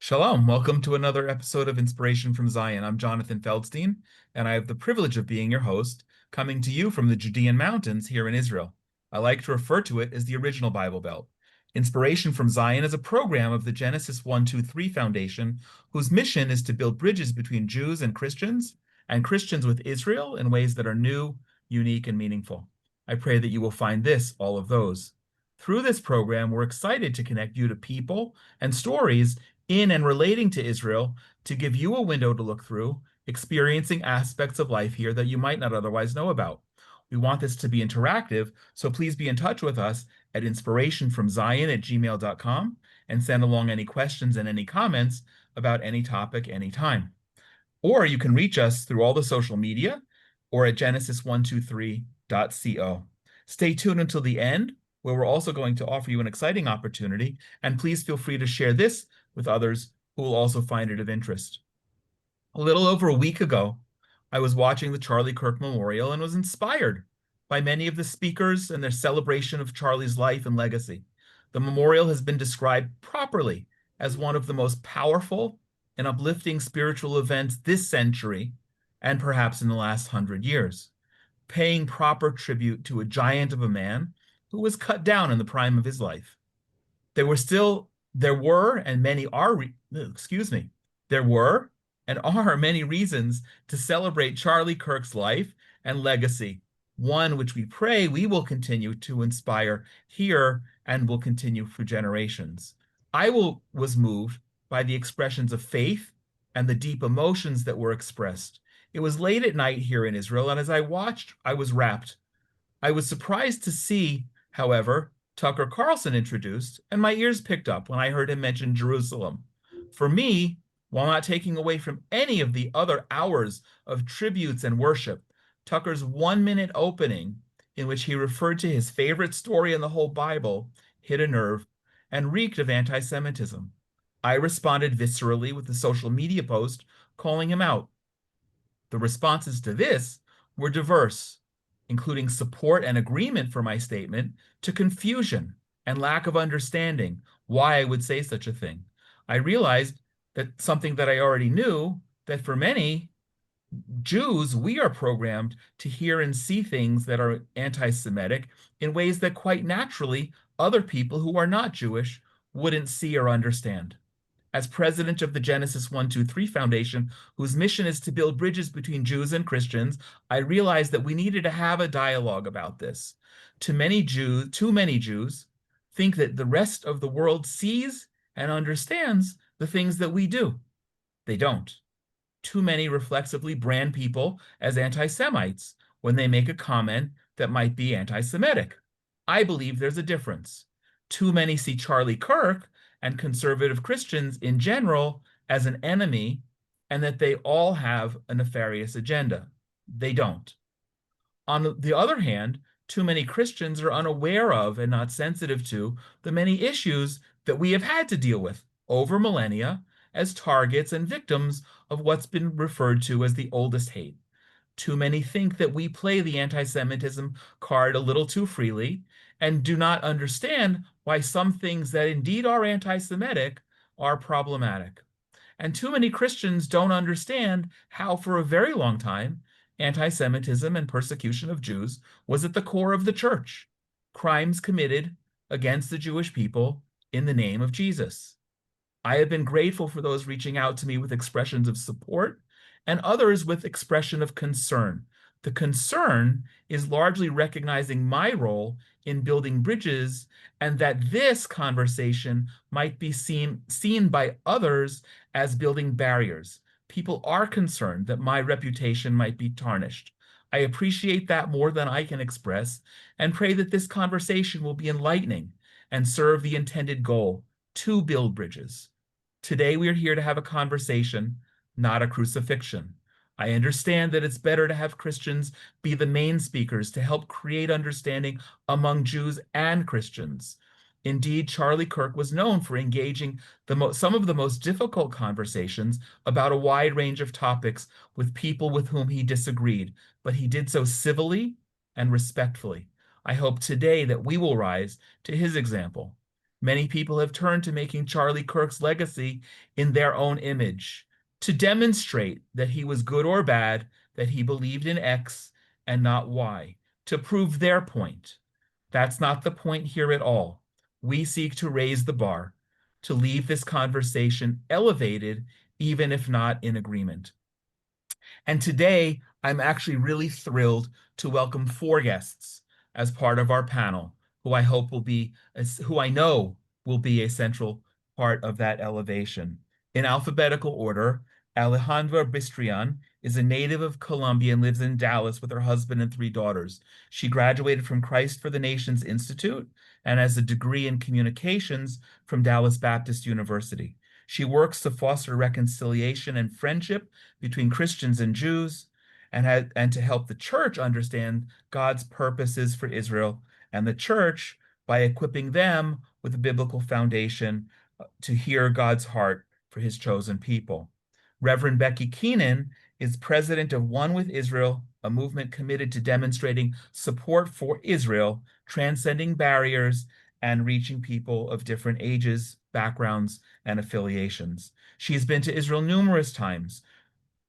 Shalom. Welcome to another episode of Inspiration from Zion. I'm Jonathan Feldstein, and I have the privilege of being your host, coming to you from the Judean Mountains here in Israel. I like to refer to it as the original Bible Belt. Inspiration from Zion is a program of the Genesis 1-2-3 Foundation, whose mission is to build bridges between Jews and Christians with Israel in ways that are new, unique, and meaningful. I pray that you will find this all of those. Through this program, we're excited to connect you to people and stories in and relating to Israel to give you a window to look through, experiencing aspects of life here that you might not otherwise know about. We want this to be interactive, so please be in touch with us at inspirationfromzion@gmail.com and send along any questions and any comments about any topic anytime. Or you can reach us through all the social media or at genesis123.co. Stay tuned until the end, where we're also going to offer you an exciting opportunity, and please feel free to share this with others who will also find it of interest. A little over a week ago, I was watching the Charlie Kirk Memorial and was inspired by many of the speakers and their celebration of Charlie's life and legacy. The memorial has been described properly as one of the most powerful and uplifting spiritual events this century and perhaps in the last 100 years, paying proper tribute to a giant of a man who was cut down in the prime of his life. There were and many are, there were and are many reasons to celebrate Charlie Kirk's life and legacy, one which we pray we will continue to inspire here and will continue for generations. Was moved by the expressions of faith and the deep emotions that were expressed. It was late at night here in Israel, and as I watched, I was rapt. I was surprised to see, however, Tucker Carlson introduced, and my ears picked up when I heard him mention Jerusalem. For me, while not taking away from any of the other hours of tributes and worship, Tucker's 1-minute opening, in which he referred to his favorite story in the whole Bible, hit a nerve and reeked of anti-Semitism. I responded viscerally with a social media post calling him out. The responses to this were diverse, including support and agreement for my statement, to confusion and lack of understanding why I would say such a thing. I realized that something that I already knew, that for many Jews, we are programmed to hear and see things that are anti-Semitic in ways that quite naturally other people who are not Jewish wouldn't see or understand. As president of the Genesis 1-2-3 Foundation, whose mission is to build bridges between Jews and Christians, I realized that we needed to have a dialogue about this. Too many Jews think that the rest of the world sees and understands the things that we do. They don't. Too many reflexively brand people as anti-Semites when they make a comment that might be anti-Semitic. I believe there's a difference. Too many see Charlie Kirk and conservative Christians in general as an enemy, and that they all have a nefarious agenda. They don't. On the other hand, too many Christians are unaware of and not sensitive to the many issues that we have had to deal with over millennia as targets and victims of what's been referred to as the oldest hate. Too many think that we play the anti-Semitism card a little too freely and do not understand why some things that indeed are anti-Semitic are problematic. And too many Christians don't understand how, for a very long time, anti-Semitism and persecution of Jews was at the core of the church, crimes committed against the Jewish people in the name of Jesus. I have been grateful for those reaching out to me with expressions of support and others with expression of concern. The concern is largely recognizing my role in building bridges and that this conversation might be seen by others as building barriers. People are concerned that my reputation might be tarnished. I appreciate that more than I can express and pray that this conversation will be enlightening and serve the intended goal to build bridges. Today, we are here to have a conversation, not a crucifixion. I understand that it's better to have Christians be the main speakers to help create understanding among Jews and Christians. Indeed, Charlie Kirk was known for engaging some of the most difficult conversations about a wide range of topics with people with whom he disagreed, but he did so civilly and respectfully. I hope today that we will rise to his example. Many people have turned to making Charlie Kirk's legacy in their own image, to demonstrate that he was good or bad, that he believed in X and not Y, to prove their point. That's not the point here at all. We seek to raise the bar, to leave this conversation elevated, even if not in agreement. And today, I'm actually really thrilled to welcome 4 guests as part of our panel, who I know will be a central part of that elevation. In alphabetical order, Alejandra Bistrian is a native of Colombia and lives in Dallas with her husband and 3 daughters. She graduated from Christ for the Nations Institute and has a degree in communications from Dallas Baptist University. She works to foster reconciliation and friendship between Christians and Jews, and to help the church understand God's purposes for Israel and the church by equipping them with a biblical foundation to hear God's heart for his chosen people. Reverend Becky Keenan is president of One with Israel, a movement committed to demonstrating support for Israel, transcending barriers, and reaching people of different ages, backgrounds, and affiliations. She's been to Israel numerous times.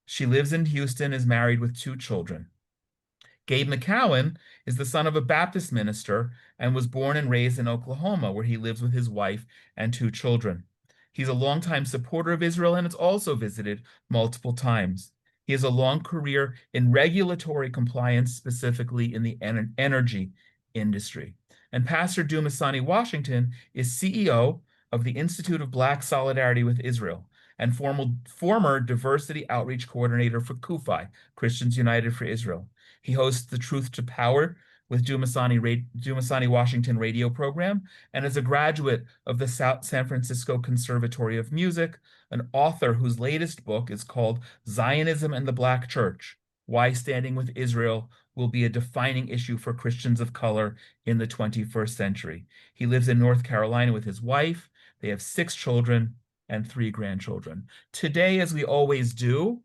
She lives in Houston, is married with 2 children. Gabe McCowan is the son of a Baptist minister and was born and raised in Oklahoma, where he lives with his wife and 2 children. He's a longtime supporter of Israel and has also visited multiple times. He has a long career in regulatory compliance, specifically in the energy industry. And Pastor Dumasani Washington is CEO of the Institute of Black Solidarity with Israel and former diversity outreach coordinator for CUFI, Christians United for Israel. He hosts the Truth to Power with Dumasani Washington radio program and is a graduate of the San Francisco Conservatory of Music, an author whose latest book is called Zionism and the Black Church: Why Standing with Israel Will Be a Defining Issue for Christians of Color in the 21st Century. He lives in North Carolina with his wife. They have 6 children and 3 grandchildren. Today, as we always do,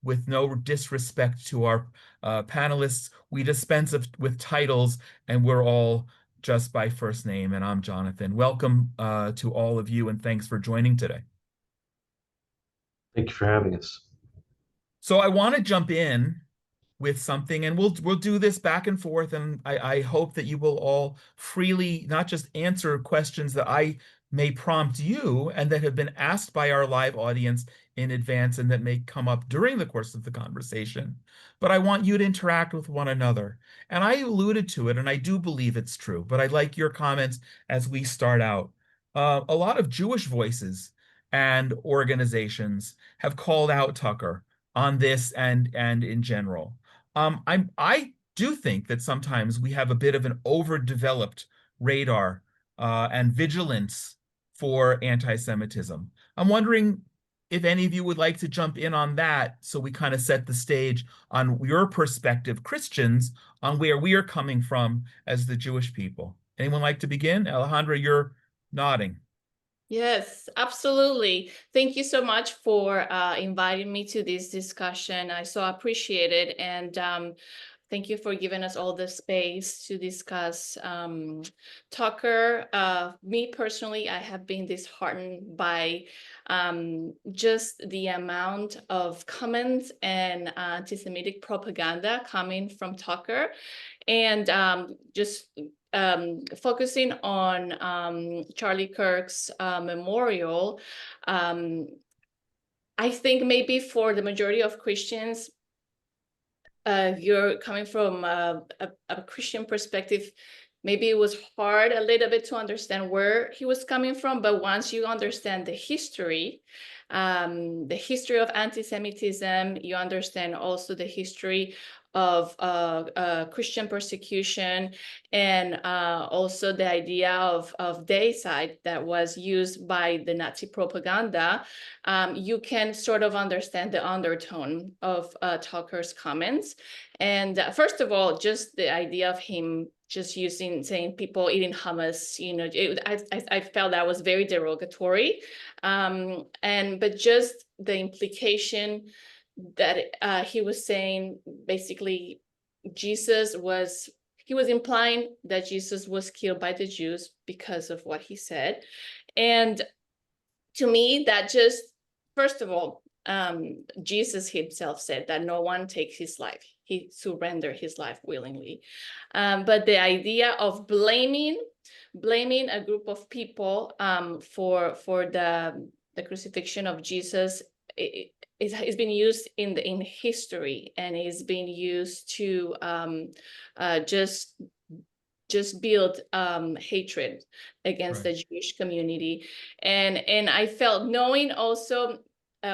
with no disrespect to our panelists, we dispense with titles, and we're all just by first name, and I'm Jonathan. Welcome to all of you, and thanks for joining today. Thank you for having us. So I want to jump in with something, and we'll do this back and forth, and I hope that you will all freely not just answer questions that I may prompt you and that have been asked by our live audience in advance and that may come up during the course of the conversation, but I want you to interact with one another. And I alluded to it, and I do believe it's true, but I'd like your comments as we start out. A lot of Jewish voices and organizations have called out Tucker on this and in general. I do think that sometimes we have a bit of an overdeveloped radar and vigilance for anti-Semitism. I'm wondering if any of you would like to jump in on that, so we kind of set the stage on your perspective, Christians, on where we are coming from as the Jewish people. Anyone like to begin? Alejandra, you're nodding. Yes, absolutely. Thank you so much for inviting me to this discussion. I so appreciate it. And thank you for giving us all the space to discuss Tucker. Me personally, I have been disheartened by just the amount of comments and anti-Semitic propaganda coming from Tucker. And just focusing on Charlie Kirk's memorial, I think maybe for the majority of Christians, you're coming from a Christian perspective, maybe it was hard a little bit to understand where he was coming from, but once you understand the history of anti-Semitism, you understand also the history of Christian persecution, and also the idea of deicide that was used by the Nazi propaganda, you can sort of understand the undertone of Tucker's comments. And first of all, just the idea of him just saying people eating hummus, you know, I felt that was very derogatory. But just the implication that he was saying basically Jesus was he was implying that Jesus was killed by the Jews because of what he said. And to me, that just, first of all, Jesus himself said that no one takes his life. He surrendered his life willingly. But the idea of blaming a group of people for the crucifixion of Jesus, it's been used in history, and it's been used to just build hatred against the Jewish community. And I felt, knowing also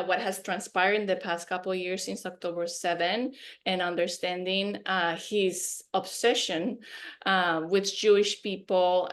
what has transpired in the past couple of years since October 7, and understanding his obsession with Jewish people,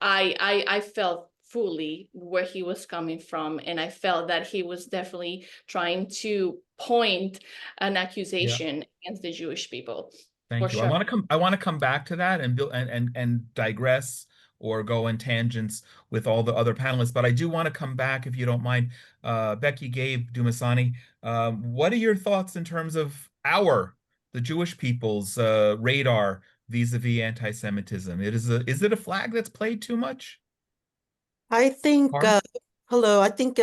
I felt fully where he was coming from, and I felt that he was definitely trying to point an accusation against the Jewish people. Thank you. Sure. I want to come back to that and build and digress or go in tangents with all the other panelists, but I do want to come back, if you don't mind. Becky, Gabe, Dumasani, what are your thoughts in terms of the Jewish people's radar vis-a-vis anti-Semitism? Is it a flag that's played too much? I think, Harm? hello, I think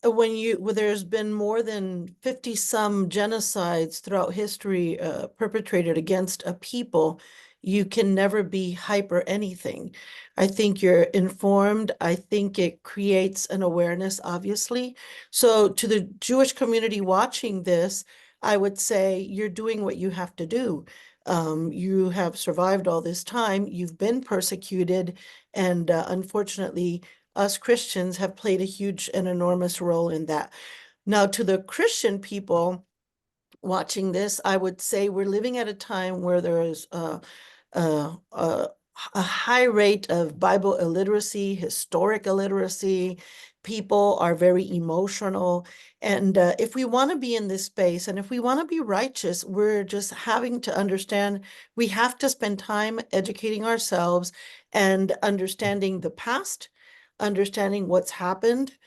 when there's been more than 50 some genocides throughout history perpetrated against a people, you can never be hyper anything. I think you're informed. I think it creates an awareness, obviously. So to the Jewish community watching this, I would say you're doing what you have to do. You have survived all this time. You've been persecuted, and unfortunately, us Christians have played a huge and enormous role in that. Now, to the Christian people watching this, I would say we're living at a time where there is a high rate of Bible illiteracy, historic illiteracy. People are very emotional. And if we want to be in this space and if we want to be righteous, we're just having to understand we have to spend time educating ourselves and understanding the past, understanding what's happened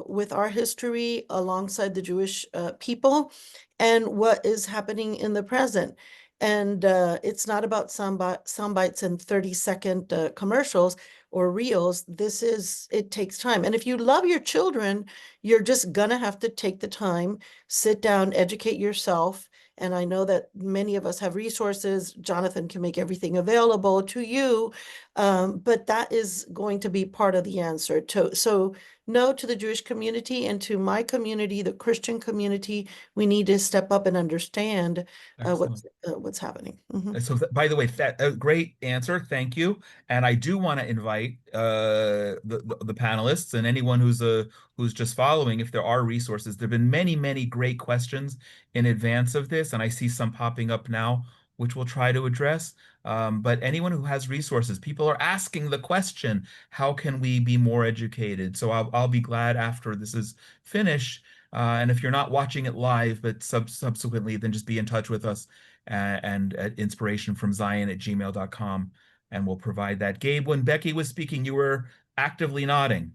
with our history alongside the Jewish people, and what is happening in the present. And it's not about sound bites and 30-second commercials or reels. It takes time. And if you love your children, you're just gonna have to take the time, sit down, educate yourself. And I know that many of us have resources. Jonathan can make everything available to you, but that is going to be part of the answer. So no, to the Jewish community and to my community, the Christian community, we need to step up and understand what's happening. Mm-hmm. So, by the way, that a great answer. Thank you. And I do want to invite the panelists and anyone who's just following, if there are resources. There've been many great questions in advance of this, and I see some popping up now, which we'll try to address. But anyone who has resources, people are asking the question, how can we be more educated? So I'll be glad after this is finished. And if you're not watching it live, but subsequently, then just be in touch with us and at inspirationfromzion@gmail.com, and we'll provide that. Gabe, when Becky was speaking, you were actively nodding.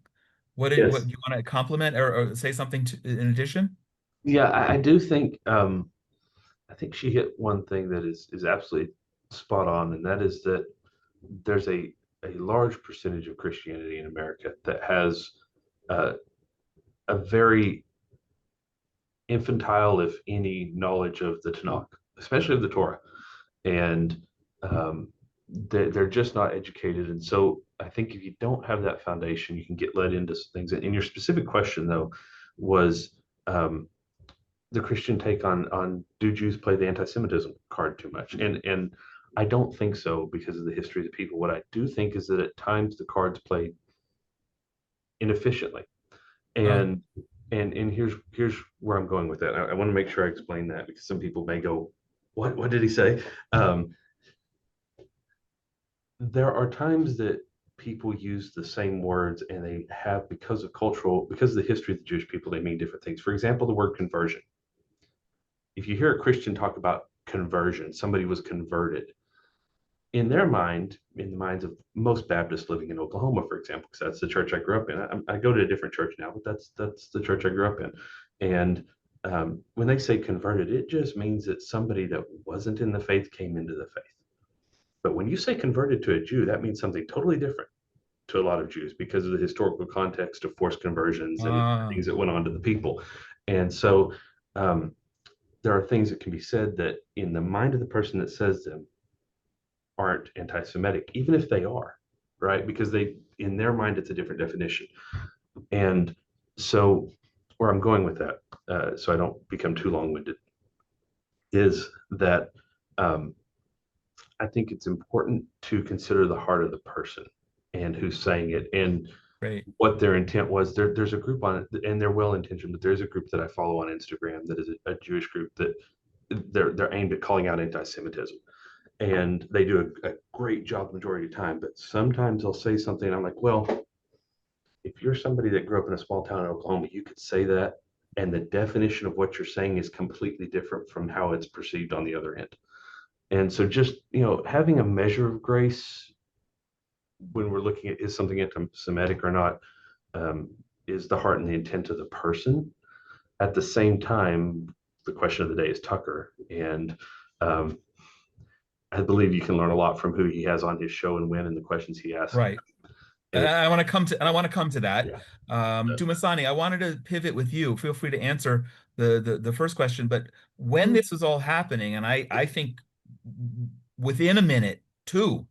What do Yes. you want to compliment or say something in addition? Yeah, I do think I think she hit one thing that is absolutely spot on, and that is that there's a large percentage of Christianity in America that has a very infantile, if any, knowledge of the Tanakh, especially of the Torah, and they're just not educated. And so I think if you don't have that foundation, you can get led into some things. And your specific question, though, was the Christian take on do Jews play the anti-Semitism card too much? And I don't think so, because of the history of the people. What I do think is that at times the cards play inefficiently. And here's where I'm going with that. I want to make sure I explain that, because some people may go, what did he say? There are times that people use the same words, and they have, because of the history of the Jewish people, they mean different things. For example, the word conversion. If you hear a Christian talk about conversion, somebody was converted, in their mind, in the minds of most Baptists living in Oklahoma, for example, because that's the church I grew up in. I go to a different church now, but that's the church I grew up in. And when they say converted, it just means that somebody that wasn't in the faith came into the faith. But when you say converted to a Jew, that means something totally different to a lot of Jews because of the historical context of forced conversions and Ah, things that went on to the people. And so um, there are things that can be said that in the mind of the person that says them aren't anti-Semitic, even if they are, right? Because in their mind, it's a different definition. And so where I'm going with that, so I don't become too long-winded, is that um, I think it's important to consider the heart of the person and who's saying it and great. what their intent was. There's a group on it, and they're well intentioned, but there's a group that I follow on Instagram that is a Jewish group that they're aimed at calling out anti-Semitism, and they do a great job the majority of the time. But sometimes they'll say something, and I'm like, well, if you're somebody that grew up in a small town in Oklahoma, you could say that, and the definition of what you're saying is completely different from how it's perceived on the other end. And so just, having a measure of grace when we're looking at is something anti-Semitic or not, um, is the heart and the intent of the person. At the same time, the question of the day is Tucker. And um, I believe you can learn a lot from who he has on his show and when and the questions he asks. Right. And I want to come to, and I want to come to that. yeah, Dumasani, I wanted to pivot with you. Feel free to answer the first question, but when Mm. this was all happening, and I think within a minute, two,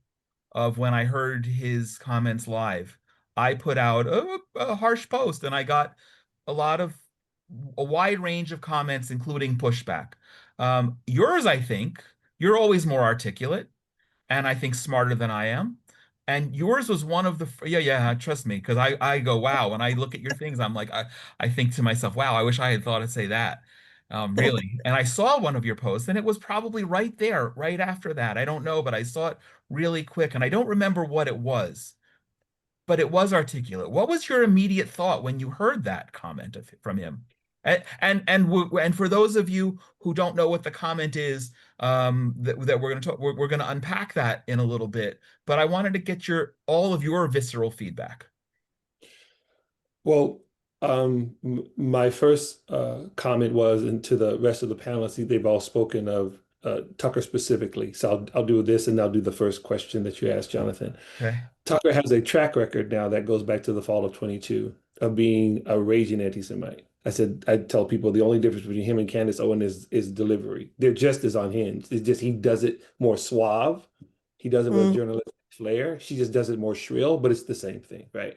of when I heard his comments live, I put out a harsh post, and I got a lot of a wide range of comments, including pushback. Yours, I think, you're always more articulate and I think smarter than I am. And yours was one of the yeah, trust me, because I go wow when I look at your things. I'm like I think to myself, wow, I wish I had thought to say that. Really. And I saw one of your posts, and it was probably right there, right after that. I don't know, but I saw it really quick, and I don't remember what it was, but it was articulate. What was your immediate thought when you heard that comment from him? And for those of you who don't know what the comment is, that we're going to talk, we're going to unpack that in a little bit. But I wanted to get all of your visceral feedback. Well, my first comment was, and to the rest of the panelists, they've all spoken of Tucker specifically. So I'll do this and I'll do the first question that you asked, Jonathan. Okay. Tucker has a track record now that goes back to the fall of 22 of being a raging anti-Semite. I tell people the only difference between him and Candace Owen is delivery. They're just as unhinged. It's just he does it more suave. He does it with a Mm. journalistic flair. She just does it more shrill, but it's the same thing, right?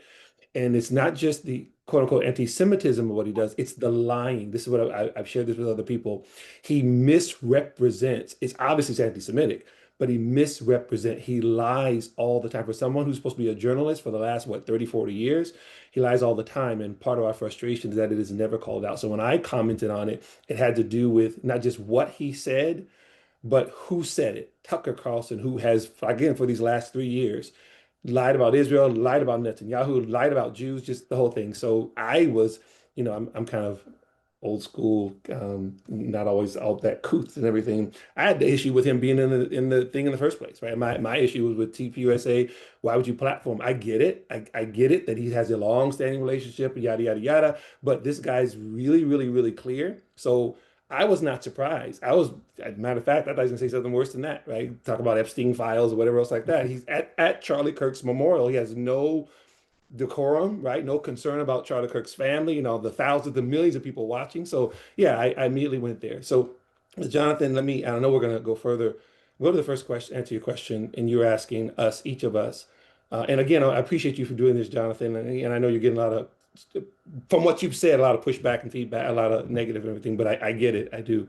And it's not just the quote unquote anti-Semitism of what he does, it's the lying. This is what I've shared this with other people. He misrepresents, it's obviously it's anti-Semitic, but he lies all the time. For someone who's supposed to be a journalist for the last, 30, 40 years, he lies all the time. And part of our frustration is that it is never called out. So when I commented on it, it had to do with not just what he said, but who said it. Tucker Carlson, who has, again, for these last 3 years, lied about Israel, lied about Netanyahu, lied about Jews, just the whole thing. So I was, I'm kind of old school, not always all that couth and everything. I had the issue with him being in the thing in the first place, right? My issue was with TPUSA. Why would you platform? I get it. I get it that he has a long-standing relationship, yada yada yada. But this guy's really, really, really clear. So I was not surprised. As a matter of fact, I thought he was gonna say something worse than that, right? Talk about Epstein files or whatever else like that. He's at Charlie Kirk's memorial. He has no decorum, right? No concern about Charlie Kirk's family, the thousands, the millions of people watching. So yeah, I immediately went there. So Jonathan, I know we're gonna go further. Go to the first question, answer your question, and you're asking us, each of us. And again, I appreciate you for doing this, Jonathan. And I know you're getting a lot of, from what you've said, a lot of pushback and feedback, a lot of negative and everything, but I get it. I do.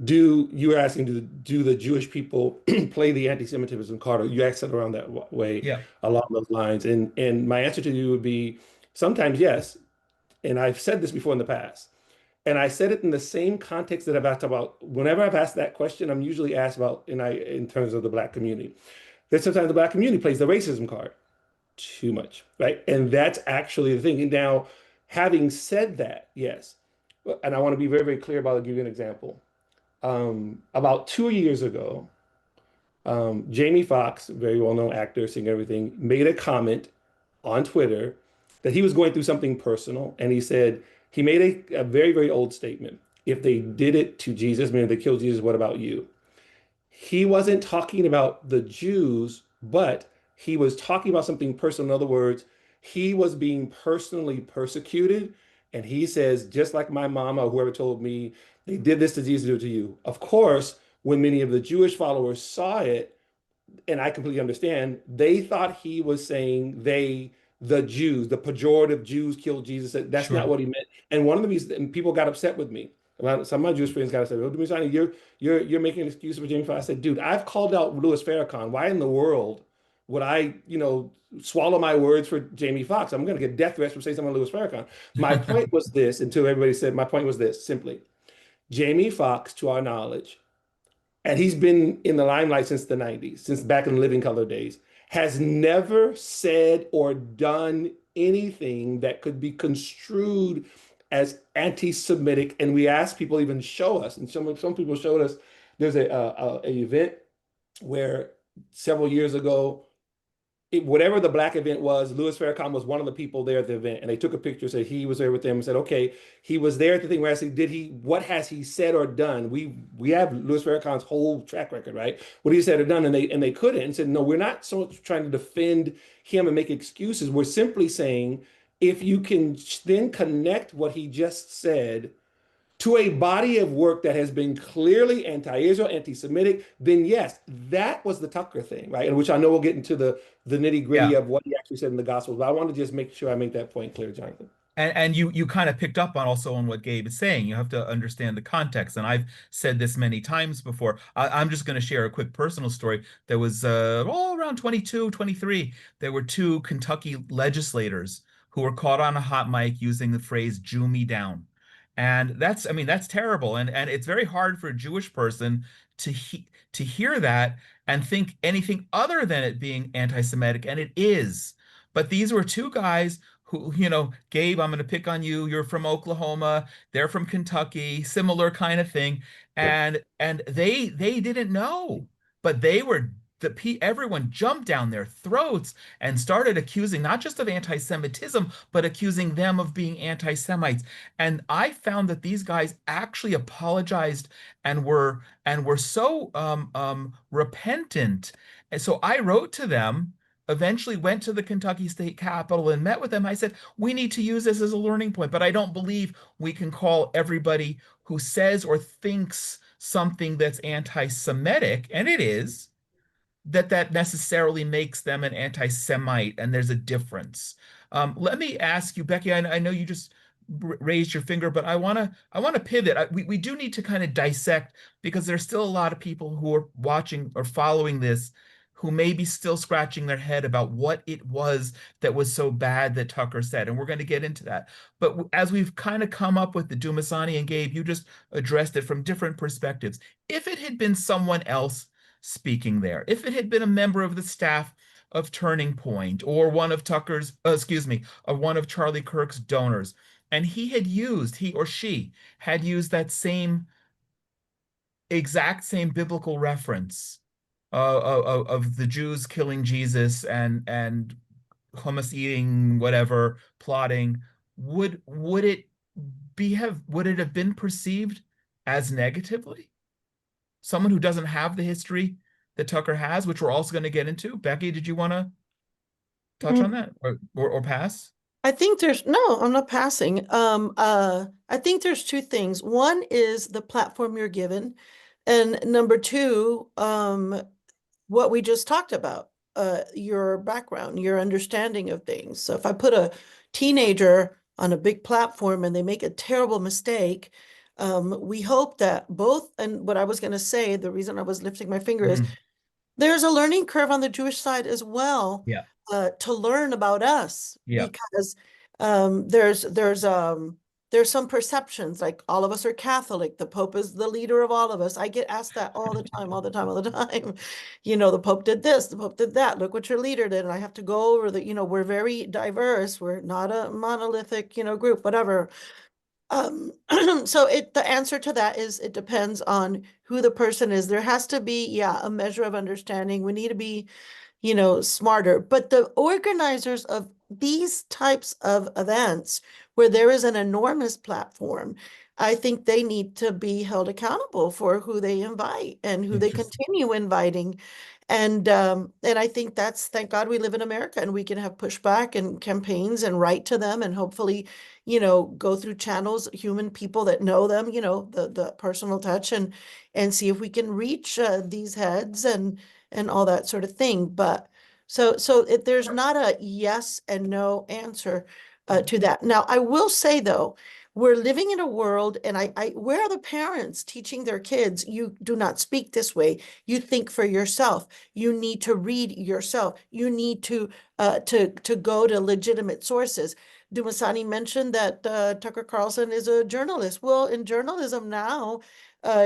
You were asking, do the Jewish people play the anti-Semitism card? You asked it around that way, Yeah. along those lines. And my answer to you would be sometimes yes. And I've said this before in the past. And I said it in the same context that I've asked about. Whenever I've asked that question, I'm usually asked about in terms of the Black community. That sometimes the Black community plays the racism card too much, right? And that's actually the thing. And now, having said that, yes, and I want to be very, very clear about it. I'll give you an example. About 2 years ago, Jamie Foxx, very well-known actor, singer, everything, made a comment on Twitter that he was going through something personal, and he said he made a very, very old statement. If they did it to Jesus, meaning they killed Jesus, what about you? He wasn't talking about the Jews, but he was talking about something personal. In other words, he was being personally persecuted. And he says, just like my mama, or whoever told me they did this to Jesus, do it to you. Of course, when many of the Jewish followers saw it, and I completely understand, they thought he was saying the Jews, the pejorative Jews killed Jesus. That's not Sure. what he meant. And one of the reasons, and people got upset with me. Some of my Jewish friends got upset. Oh, Dumisani, you're making an excuse for Jamie Foxx. I said, dude, I've called out Louis Farrakhan. Why in the world would I, swallow my words for Jamie Foxx? I'm going to get death threats for saying something about Louis Farrakhan. My point was this, until everybody said, my point was this, simply. Jamie Foxx, to our knowledge, and he's been in the limelight since the 90s, since back in the Living Color days, has never said or done anything that could be construed as anti-Semitic. And we asked people even show us, and some people showed us. There's a event where several years ago, whatever the black event was, Louis Farrakhan was one of the people there at the event, and they took a picture, said he was there with them, and said, okay, he was there at the thing where I said, what has he said or done? We have Louis Farrakhan's whole track record, right? What he said or done, and they couldn't, and said, no, we're not so trying to defend him and make excuses. We're simply saying, if you can then connect what he just said to a body of work that has been clearly anti-Israel, anti-Semitic, then yes, that was the Tucker thing, right? And which I know we'll get into the nitty-gritty Yeah. of what he actually said in the Gospels, but I want to just make sure I make that point clear, Jonathan. And you kind of picked up on also on what Gabe is saying. You have to understand the context. And I've said this many times before. I'm just going to share a quick personal story. There was all around 22, 23. There were two Kentucky legislators who were caught on a hot mic using the phrase "Jew me down." And I mean, that's terrible. And it's very hard for a Jewish person to hear that and think anything other than it being anti-Semitic. And it is. But these were two guys who, Gabe, I'm going to pick on you. You're from Oklahoma. They're from Kentucky, similar kind of thing. Yep. And they didn't know, but everyone jumped down their throats and started accusing not just of anti-Semitism, but accusing them of being anti-Semites. And I found that these guys actually apologized and were so repentant. And so I wrote to them, eventually went to the Kentucky State Capitol and met with them. I said, we need to use this as a learning point, but I don't believe we can call everybody who says or thinks something that's anti-Semitic, and it is, that necessarily makes them an anti-Semite, and there's a difference. Let me ask you, Becky, I know you just raised your finger, but I want to pivot. We do need to kind of dissect, because there's still a lot of people who are watching or following this who may be still scratching their head about what it was that was so bad that Tucker said, and we're going to get into that. But as we've kind of come up with the Dumasani, and Gabe, you just addressed it from different perspectives. If it had been someone else speaking there, if it had been a member of the staff of Turning Point, or one of one of Charlie Kirk's donors, and he or she had used that exact same biblical reference of the Jews killing Jesus and hummus eating, whatever, plotting, would it have been perceived as negatively? Someone who doesn't have the history that Tucker has, which we're also going to get into. Becky, did you want to touch on that or pass? I think I'm not passing. I think there's two things. One is the platform you're given, and number two, what we just talked about, your background, your understanding of things. So if I put a teenager on a big platform and they make a terrible mistake, we hope that both, and what I was going to say, the reason I was lifting my finger is there's a learning curve on the Jewish side as well, Yeah. to learn about us, Yeah. because there's some perceptions, like all of us are Catholic, the Pope is the leader of all of us. I get asked that all the time, all the time, all the time. The Pope did this, the Pope did that. Look what your leader did. And I have to go over we're very diverse. We're not a monolithic, group, whatever. So the answer to that is it depends on who the person is. There has to be, a measure of understanding. We need to be, smarter. But the organizers of these types of events where there is an enormous platform, I think they need to be held accountable for who they invite and who they continue inviting. And I think that's, thank God we live in America and we can have pushback and campaigns and write to them and hopefully, go through channels, human people that know them, the personal touch, and see if we can reach these heads and all that sort of thing. But there's not a yes and no answer to that. Now, I will say though, we're living in a world, and where are the parents teaching their kids? You do not speak this way. You think for yourself. You need to read yourself. You need to go to legitimate sources. Dumasani mentioned that Tucker Carlson is a journalist. Well, in journalism now,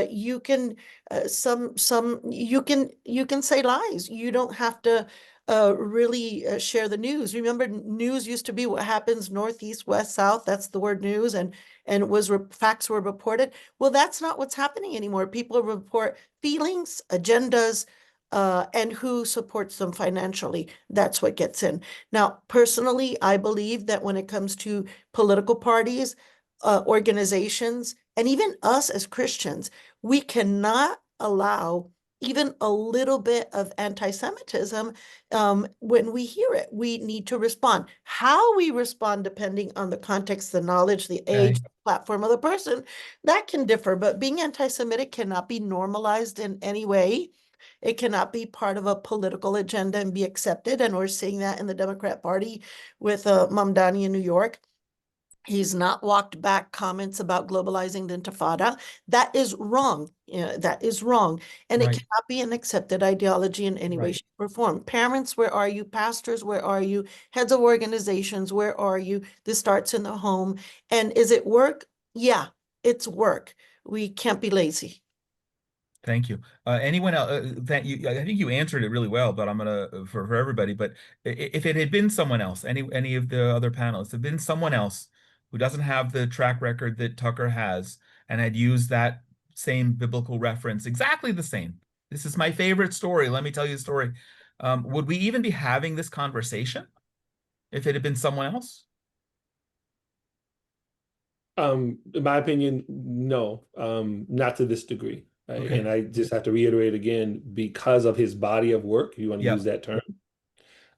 you can you can say lies. You don't have to really share the news. Remember, news used to be what happens north, east, west, south. That's the word news, and it was facts were reported. Well, that's not what's happening anymore. People report feelings, agendas, and who supports them financially. That's what gets in. Now, personally, I believe that when it comes to political parties, organizations, and even us as Christians, we cannot allow even a little bit of anti-Semitism when we hear it. We need to respond. How we respond, depending on the context, the knowledge, the age, the platform of the person, that can differ. But being anti-Semitic cannot be normalized in any way. It cannot be part of a political agenda and be accepted. And we're seeing that in the Democrat Party with Mamdani in New York. He's not walked back comments about globalizing the Intifada. That is wrong. That is wrong. And it cannot be an accepted ideology in any way, shape, or form. Parents, where are you? Pastors, where are you? Heads of organizations, where are you? This starts in the home. And is it work? Yeah, it's work. We can't be lazy. Thank you. Anyone else? That you, I think you answered it really well, but I'm gonna for everybody. But if it had been someone else, any of the other panelists, had been someone else who doesn't have the track record that Tucker has and had used that same biblical reference, exactly the same. This is my favorite story. Let me tell you a story. Would we even be having this conversation if it had been someone else? In my opinion, no, not to this degree. Right? Okay. And I just have to reiterate again, because of his body of work, if you want to use that term,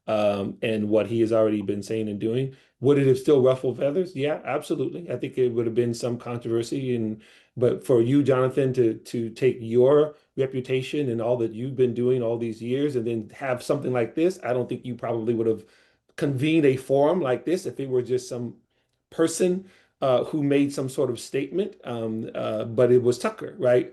and what he has already been saying and doing, would it have still ruffled feathers? Yeah, absolutely. I think it would have been some controversy, but for you, Jonathan, to take your reputation and all that you've been doing all these years and then have something like this, I don't think you probably would have convened a forum like this if it were just some person who made some sort of statement. But it was Tucker, right?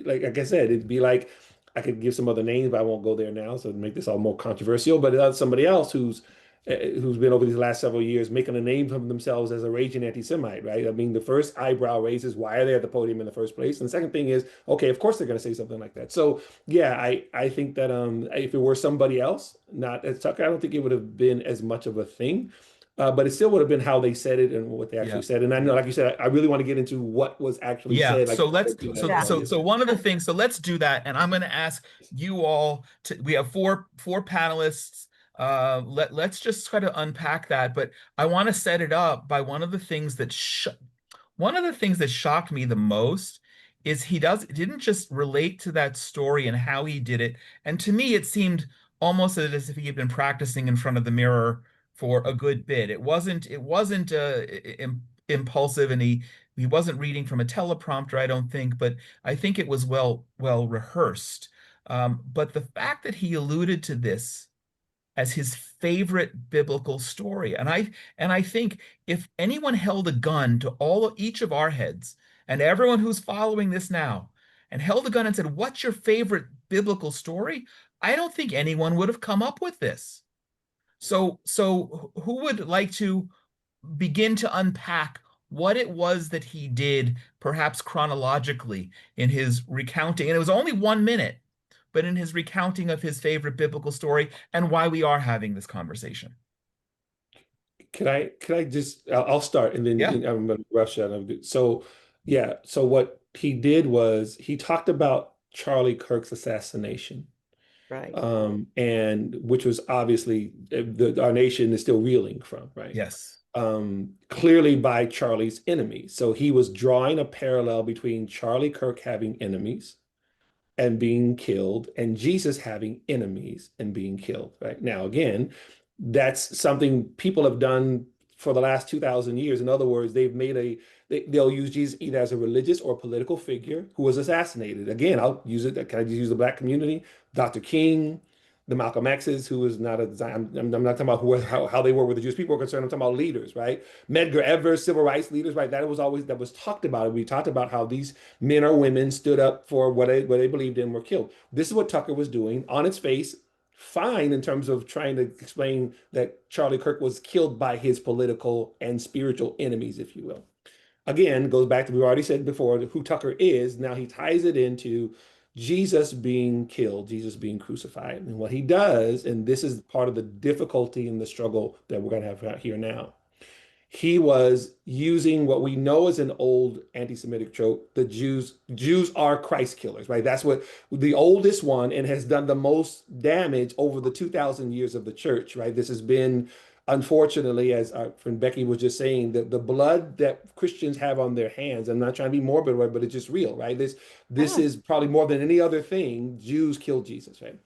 Like I said, it'd be like, I could give some other names, but I won't go there now, so to make this all more controversial. But it's somebody else who's been over these last several years making a name for themselves as a raging anti-Semite, right? I mean, the first eyebrow raise is, why are they at the podium in the first place? And the second thing is, okay, of course they're going to say something like that. So yeah, I think that if it were somebody else, not as Tucker, I don't think it would have been as much of a thing. But it still would have been how they said it and what they actually said. And I know, like you said, I really want to get into what was actually said. Like, so one of the things, so let's do that. And I'm going to ask you all to, we have four panelists. Let's just try to unpack that. But I want to set it up by one of the things that shocked me the most is he didn't just relate to that story and how he did it. And to me, it seemed almost as if he had been practicing in front of the mirror for a good bit. It wasn't impulsive, and he wasn't reading from a teleprompter, I don't think, but I think it was well rehearsed. But the fact that he alluded to this as his favorite biblical story, and I think if anyone held a gun to each of our heads and everyone who's following this now and held a gun and said, "What's your favorite biblical story?" I don't think anyone would have come up with this. So who would like to begin to unpack what it was that he did, perhaps chronologically, in his recounting? And it was only 1 minute, but in his recounting of his favorite biblical story and why we are having this conversation. Can I just, I'll start and then I'm going to rush out. So what he did was he talked about Charlie Kirk's assassination. Right. And which was obviously our nation is still reeling from, right? Yes. Clearly by Charlie's enemies. So he was drawing a parallel between Charlie Kirk having enemies and being killed, and Jesus having enemies and being killed, right? Now, again, that's something people have done for the last 2,000 years. In other words, they've made they'll use Jesus either as a religious or political figure who was assassinated. Again, I'll use it. Can I just use the Black community? Dr. King, the Malcolm X's, who is not I'm not talking about how they were with the Jewish people are concerned. I'm talking about leaders, right? Medgar Evers, civil rights leaders, right? That was talked about. We talked about how these men or women stood up for what they believed in, were killed. This is what Tucker was doing on its face. Fine in terms of trying to explain that Charlie Kirk was killed by his political and spiritual enemies, if you will. Again, goes back to, we already said before, who Tucker is. Now he ties it into Jesus being killed, Jesus being crucified. And what he does, and this is part of the difficulty and the struggle that we're going to have here now, he was using what we know as an old anti-Semitic trope. The Jews are Christ killers, right? That's what the oldest one, and has done the most damage over the 2,000 years of the church, right? This has been, unfortunately, as our friend Becky was just saying, that the blood that Christians have on their hands, I'm not trying to be morbid, but it's just real, right? This is probably more than any other thing, Jews killed Jesus, right?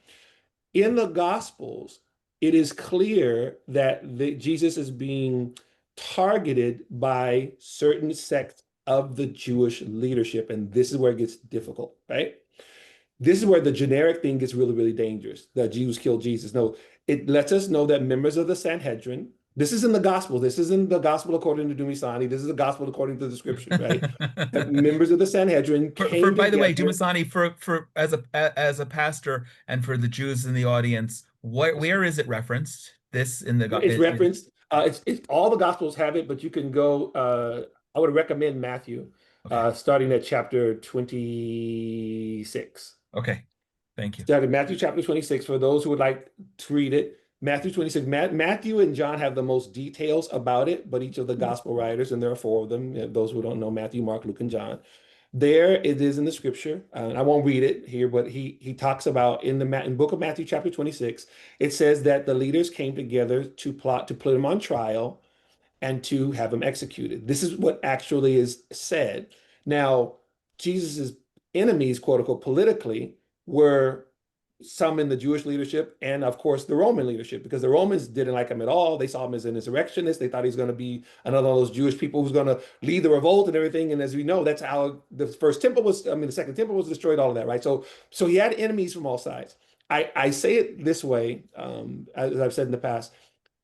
In the Gospels, it is clear that Jesus is being targeted by certain sects of the Jewish leadership. And this is where it gets difficult, right? This is where the generic thing gets really, really dangerous, that Jews killed Jesus. No, it lets us know that members of the Sanhedrin, this is in the gospel. This isn't the gospel according to Dumisani. This is the gospel according to the scriptures, right? That members of the Sanhedrin came by the way, together. Dumasani, for as a pastor and for the Jews in the audience, where is it referenced? This in the It's referenced. It's all the gospels have it, but you can go. I would recommend Matthew, Okay. starting at chapter 26. Okay. Thank you. Starting Matthew chapter 26 for those who would like to read it. Matthew 26. Matthew and John have the most details about it, but each of the gospel writers, and there are four of them, those who don't know, Matthew, Mark, Luke, and John. There it is in the scripture. I won't read it here, but he talks about in the book of Matthew chapter 26, it says that the leaders came together to plot to put him on trial and to have him executed. This is what actually is said. Now, Jesus's enemies, quote unquote, politically, were some in the Jewish leadership and, of course, the Roman leadership, because the Romans didn't like him at all. They saw him as an insurrectionist. They thought he was going to be another one of those Jewish people who's going to lead the revolt and everything. And as we know, that's how the the second temple was destroyed, all of that, right? So he had enemies from all sides. I say it this way, as I've said in the past.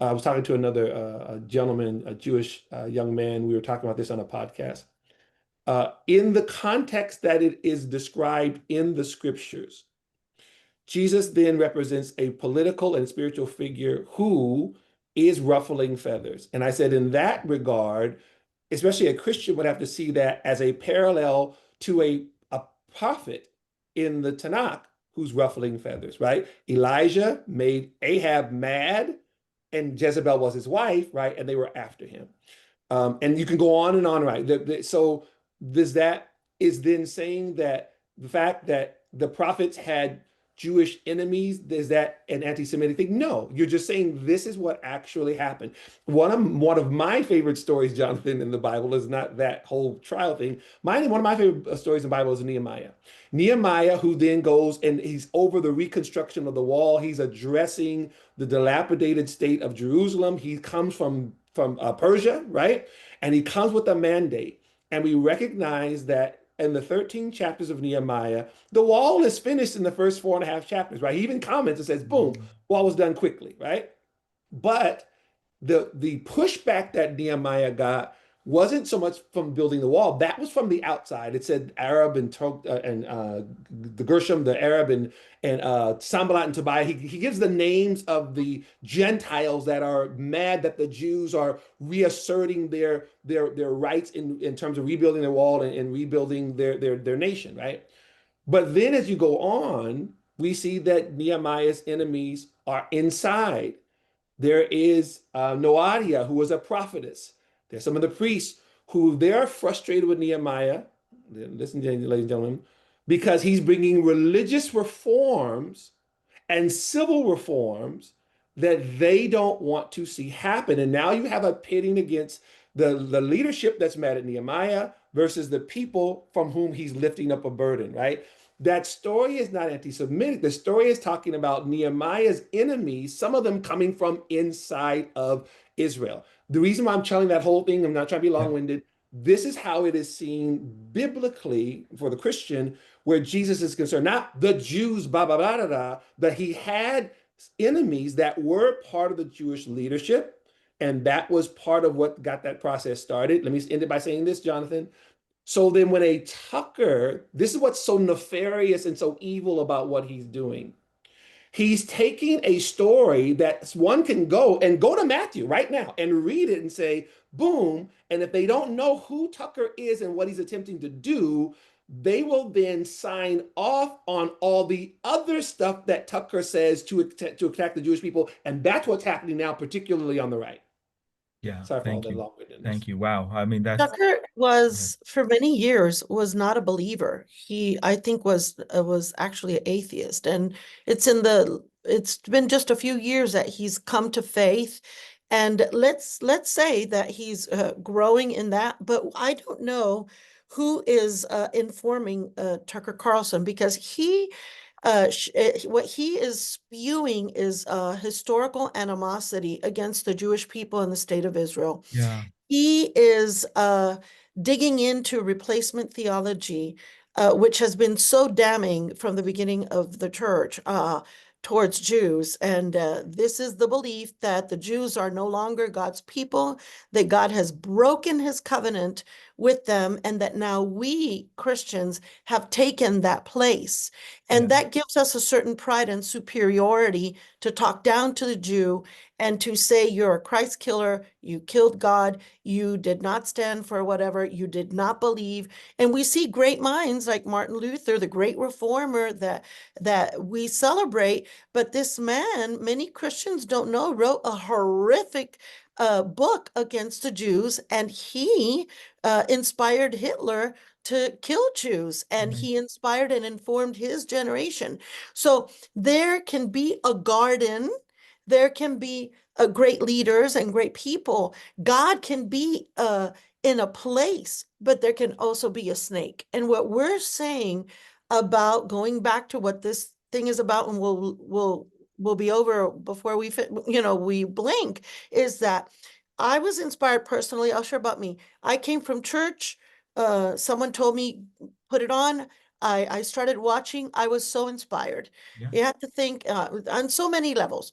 I was talking to another gentleman, a Jewish young man. We were talking about this on a podcast. In the context that it is described in the scriptures, Jesus then represents a political and spiritual figure who is ruffling feathers. And I said, in that regard, especially a Christian would have to see that as a parallel to a prophet in the Tanakh who's ruffling feathers, right? Elijah made Ahab mad, and Jezebel was his wife, right? And they were after him. And you can go on and on, right? So that is then saying that the fact that the prophets had Jewish enemies, is that an anti-Semitic thing? No, you're just saying this is what actually happened. One of my favorite stories, Jonathan, in the Bible is not that whole trial thing. One of my favorite stories in the Bible is Nehemiah. Nehemiah, who then goes and he's over the reconstruction of the wall. He's addressing the dilapidated state of Jerusalem. He comes from Persia, right? And he comes with a mandate. And we recognize that in the 13 chapters of Nehemiah, the wall is finished in the first 4.5 chapters, right? He even comments and says, boom, wall was done quickly, right? But the pushback that Nehemiah got wasn't so much from building the wall. That was from the outside. It said Arab and the Gershom, the Arab, and Sanballat and Tobiah. He gives the names of the Gentiles that are mad that the Jews are reasserting their rights in terms of rebuilding their wall and rebuilding their nation, right? But then as you go on, we see that Nehemiah's enemies are inside. There is Noadiah, who was a prophetess. There's some of the priests who they're frustrated with Nehemiah. Listen, ladies and gentlemen, because he's bringing religious reforms and civil reforms that they don't want to see happen. And now you have a pitting against the leadership that's mad at Nehemiah versus the people from whom he's lifting up a burden, right? That story is not anti-Semitic. The story is talking about Nehemiah's enemies, some of them coming from inside of Israel. The reason why I'm telling that whole thing, I'm not trying to be Yeah. long-winded, this is how it is seen biblically for the Christian, where Jesus is concerned, not the Jews, blah, blah, blah, blah, blah, but he had enemies that were part of the Jewish leadership. And that was part of what got that process started. Let me end it by saying this, Jonathan. So then when a Tucker, this is what's so nefarious and so evil about what he's doing. He's taking a story that one can go to Matthew right now and read it and say, boom. And if they don't know who Tucker is and what he's attempting to do, they will then sign off on all the other stuff that Tucker says to attack the Jewish people. And that's what's happening now, particularly on the right. Yeah. Sorry for all Thank that you. long-windedness. Thank you. Wow. I mean, that's Tucker was, for many years, was not a believer. He, I think, was actually an atheist, and it's been just a few years that he's come to faith, and let's say that he's growing in that. But I don't know who is informing Tucker Carlson, because what he is spewing is historical animosity against the Jewish people in the state of Israel. yeah. He is digging into replacement theology, which has been so damning from the beginning of the church towards Jews. And this is the belief that the Jews are no longer God's people, that God has broken his covenant with them, and that now we Christians have taken that place. And Yeah. that gives us a certain pride and superiority to talk down to the Jew and to say, you're a Christ killer, you killed God, you did not stand for whatever, you did not believe. And we see great minds like Martin Luther, the great reformer that we celebrate. But this man, many Christians don't know, wrote a horrific book against the Jews, and he inspired Hitler to kill Jews, and Right. he inspired and informed his generation. So there can be a garden, there can be great leaders and great people. God can be in a place, but there can also be a snake. And what we're saying about going back to what this thing is about, and we'll be over before we blink, is that I was inspired personally. I'll share about me. I came from church. Someone told me, put it on. I started watching. I was so inspired. Yeah. You have to think on so many levels.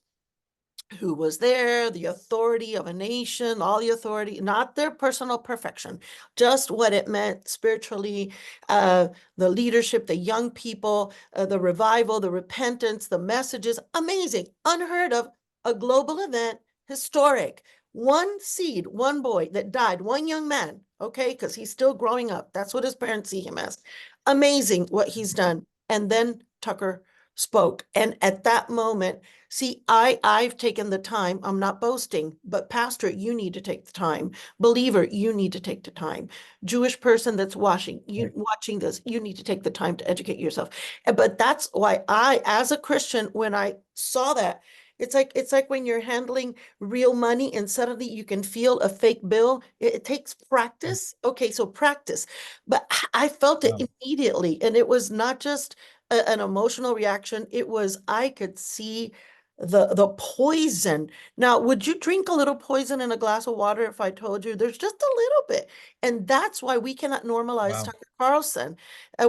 Who was there, the authority of a nation, all the authority, not their personal perfection, just what it meant spiritually, the leadership, the young people, the revival, the repentance, the messages, amazing, unheard of, a global event, historic. One seed, one boy that died, one young man, okay, because he's still growing up. That's what his parents see him as. Amazing what he's done. And then Tucker spoke. And at that moment, see, I've taken the time. I'm not boasting, but pastor, you need to take the time. Believer, you need to take the time. Jewish person that's watching this, you need to take the time to educate yourself. But that's why I, as a Christian, when I saw that, it's like when you're handling real money and suddenly you can feel a fake bill. It takes practice. Okay, so practice. But I felt it Wow. immediately, and it was not just an emotional reaction. It was, I could see the poison. Now, would you drink a little poison in a glass of water if I told you there's just a little bit? And that's why we cannot normalize Wow. Tucker Carlson.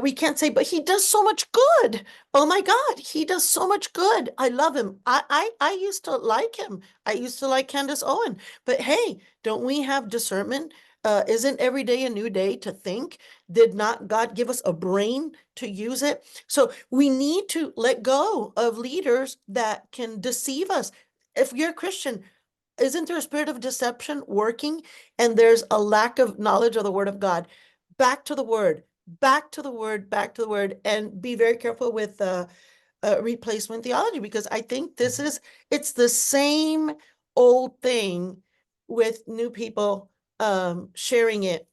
We can't say, but he does so much good. Oh my God, he does so much good. I love him. I used to like him. I used to like Candace Owen. But hey, don't we have discernment? Isn't every day a new day to think? Did not God give us a brain to use it? So we need to let go of leaders that can deceive us. If you're a Christian, isn't there a spirit of deception working, and there's a lack of knowledge of the word of God? Back to the word, back to the word, back to the word, and be very careful with replacement theology, because I think it's the same old thing with new people sharing it.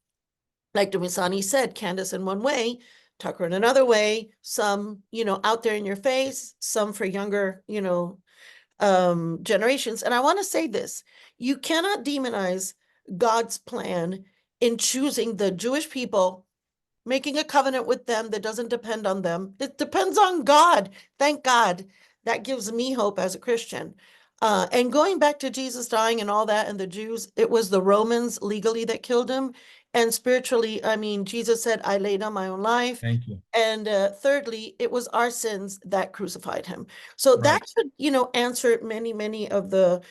Like Dumisani said, Candace in one way, Tucker in another way, some, out there in your face, some for younger, generations. And I want to say this, you cannot demonize God's plan in choosing the Jewish people, making a covenant with them that doesn't depend on them. It depends on God. Thank God. That gives me hope as a Christian. And going back to Jesus dying and all that, and the Jews, it was the Romans legally that killed him. And spiritually, I mean, Jesus said, I laid down my own life. Thank you. And thirdly, it was our sins that crucified him. So that Right. should, answer many of the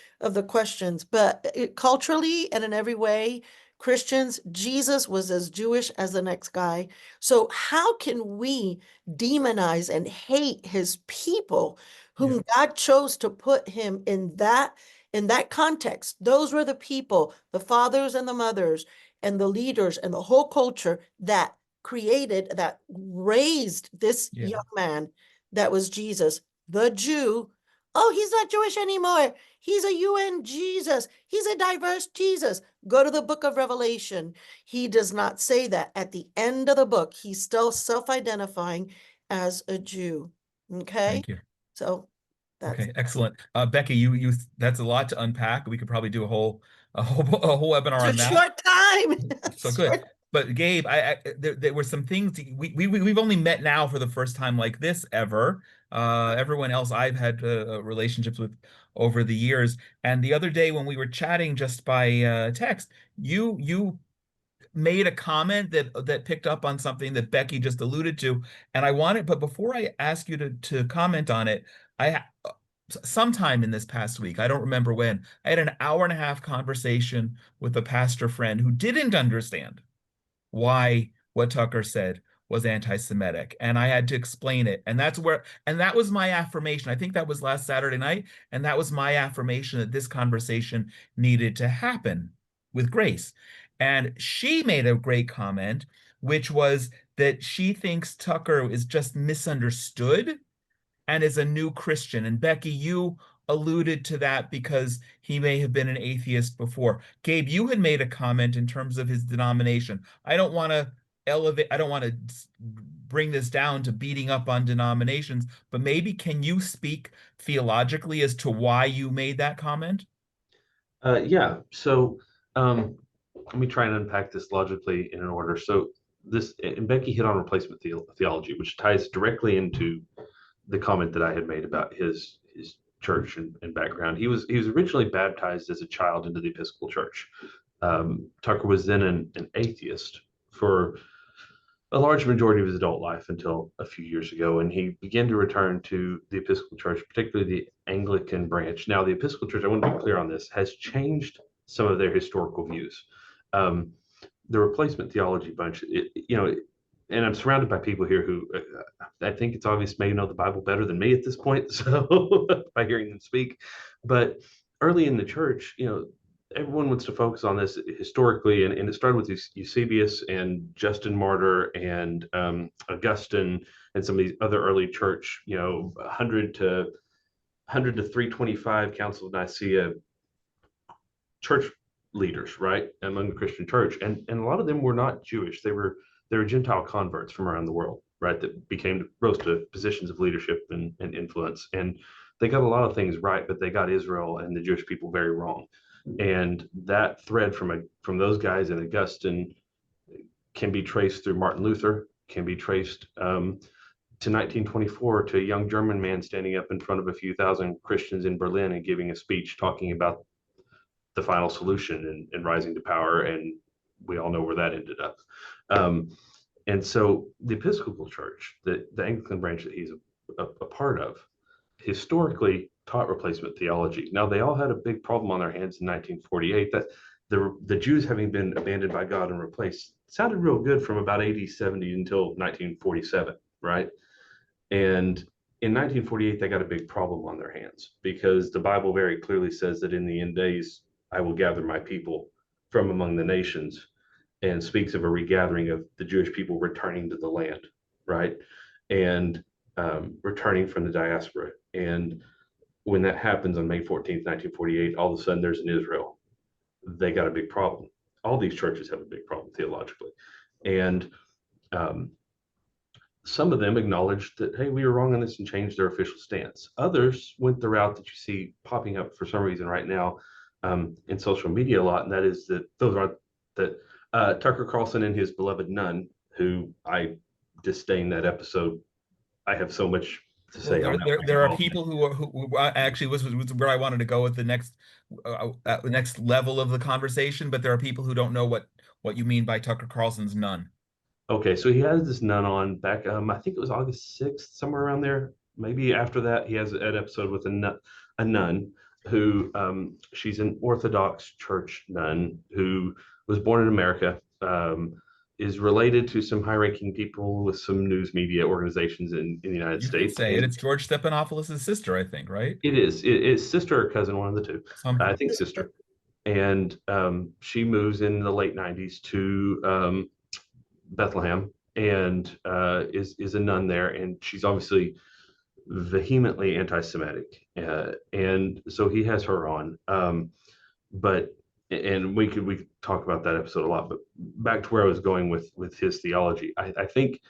questions. But culturally and in every way, Christians, Jesus was as Jewish as the next guy. So how can we demonize and hate his people whom God chose to put him in that context? Those were the people, the fathers and the mothers and the leaders and the whole culture that created, that raised this young man that was Jesus, the Jew. Oh, he's not Jewish anymore. He's a UN Jesus. He's a diverse Jesus. Go to the book of Revelation. He does not say that. At the end of the book, he's still self-identifying as a Jew. Okay? Thank you. So that's Okay, excellent. Becky, you that's a lot to unpack. We could probably do a whole webinar on a that. short time. So good. But Gabe, there were some things we've only met now for the first time like this ever. Everyone else I've had relationships with over the years. And the other day when we were chatting just by text, you made a comment that picked up on something that Becky just alluded to, and but before I ask you to comment on it, I sometime in this past week, I don't remember when, I had an hour-and-a-half conversation with a pastor friend who didn't understand why what Tucker said was anti-Semitic, and I had to explain it. And that was my affirmation. I think that was last Saturday night, and that was my affirmation that this conversation needed to happen with Grace. And she made a great comment, which was that she thinks Tucker is just misunderstood and is a new Christian. And Becky, you alluded to that because he may have been an atheist before. Gabe, you had made a comment in terms of his denomination. I don't want to bring this down to beating up on denominations, but maybe can you speak theologically as to why you made that comment? Yeah. So let me try and unpack this logically in an order. So and Becky hit on replacement theology, which ties directly into the comment that I had made about his church and background. He was originally baptized as a child into the Episcopal Church. Tucker was then an atheist for a large majority of his adult life until a few years ago, and he began to return to the Episcopal Church, particularly the Anglican branch. Now, the Episcopal Church, I want to be clear on this, has changed some of their historical views. The replacement theology bunch, and I'm surrounded by people here who I think it's obvious may know the Bible better than me at this point, so by hearing them speak. But early in the church, everyone wants to focus on this historically, and it started with Eusebius and Justin Martyr and Augustine and some of these other early church, 100 to 325 Council of Nicaea church leaders, right, among the Christian church, and a lot of them were not Jewish. They were Gentile converts from around the world, right, that rose to positions of leadership and influence. And they got a lot of things right, but they got Israel and the Jewish people very wrong. And that thread from those guys and Augustine can be traced through Martin Luther, can be traced to 1924, to a young German man standing up in front of a few thousand Christians in Berlin and giving a speech talking about the final solution and rising to power. And we all know where that ended up. And so the Episcopal Church, the Anglican branch that he's a part of, historically taught replacement theology. Now, they all had a big problem on their hands in 1948, that the Jews having been abandoned by God and replaced sounded real good from about AD 70 until 1947, right? And in 1948, they got a big problem on their hands, because the Bible very clearly says that in the end days, I will gather my people from among the nations, and speaks of a regathering of the Jewish people returning to the land, right? And returning from the diaspora. And when that happens on May 14th, 1948, all of a sudden there's an Israel. They got a big problem. All these churches have a big problem theologically. And some of them acknowledged that, hey, we were wrong on this and changed their official stance. Others went the route that you see popping up for some reason right now in social media a lot, and that is that Tucker Carlson and his beloved nun, who I disdain that episode. I have so much to Well, say on there are that. people who actually was where I wanted to go with the next level of the conversation, but there are people who don't know what you mean by Tucker Carlson's nun. Okay, so he has this nun on back. I think it was August 6th, somewhere around there. Maybe after that, he has an episode with a nun who she's an Orthodox church nun who was born in America, is related to some high-ranking people with some news media organizations in the United You can States. say it. And It's George Stephanopoulos' sister, I think, right? it's sister or cousin, one of the two. I Something. think sister. And she moves in the late 90s to Bethlehem and is a nun there, and she's obviously vehemently anti-Semitic, and so he has her on. But and we could talk about that episode a lot. But back to where I was going with his theology, I think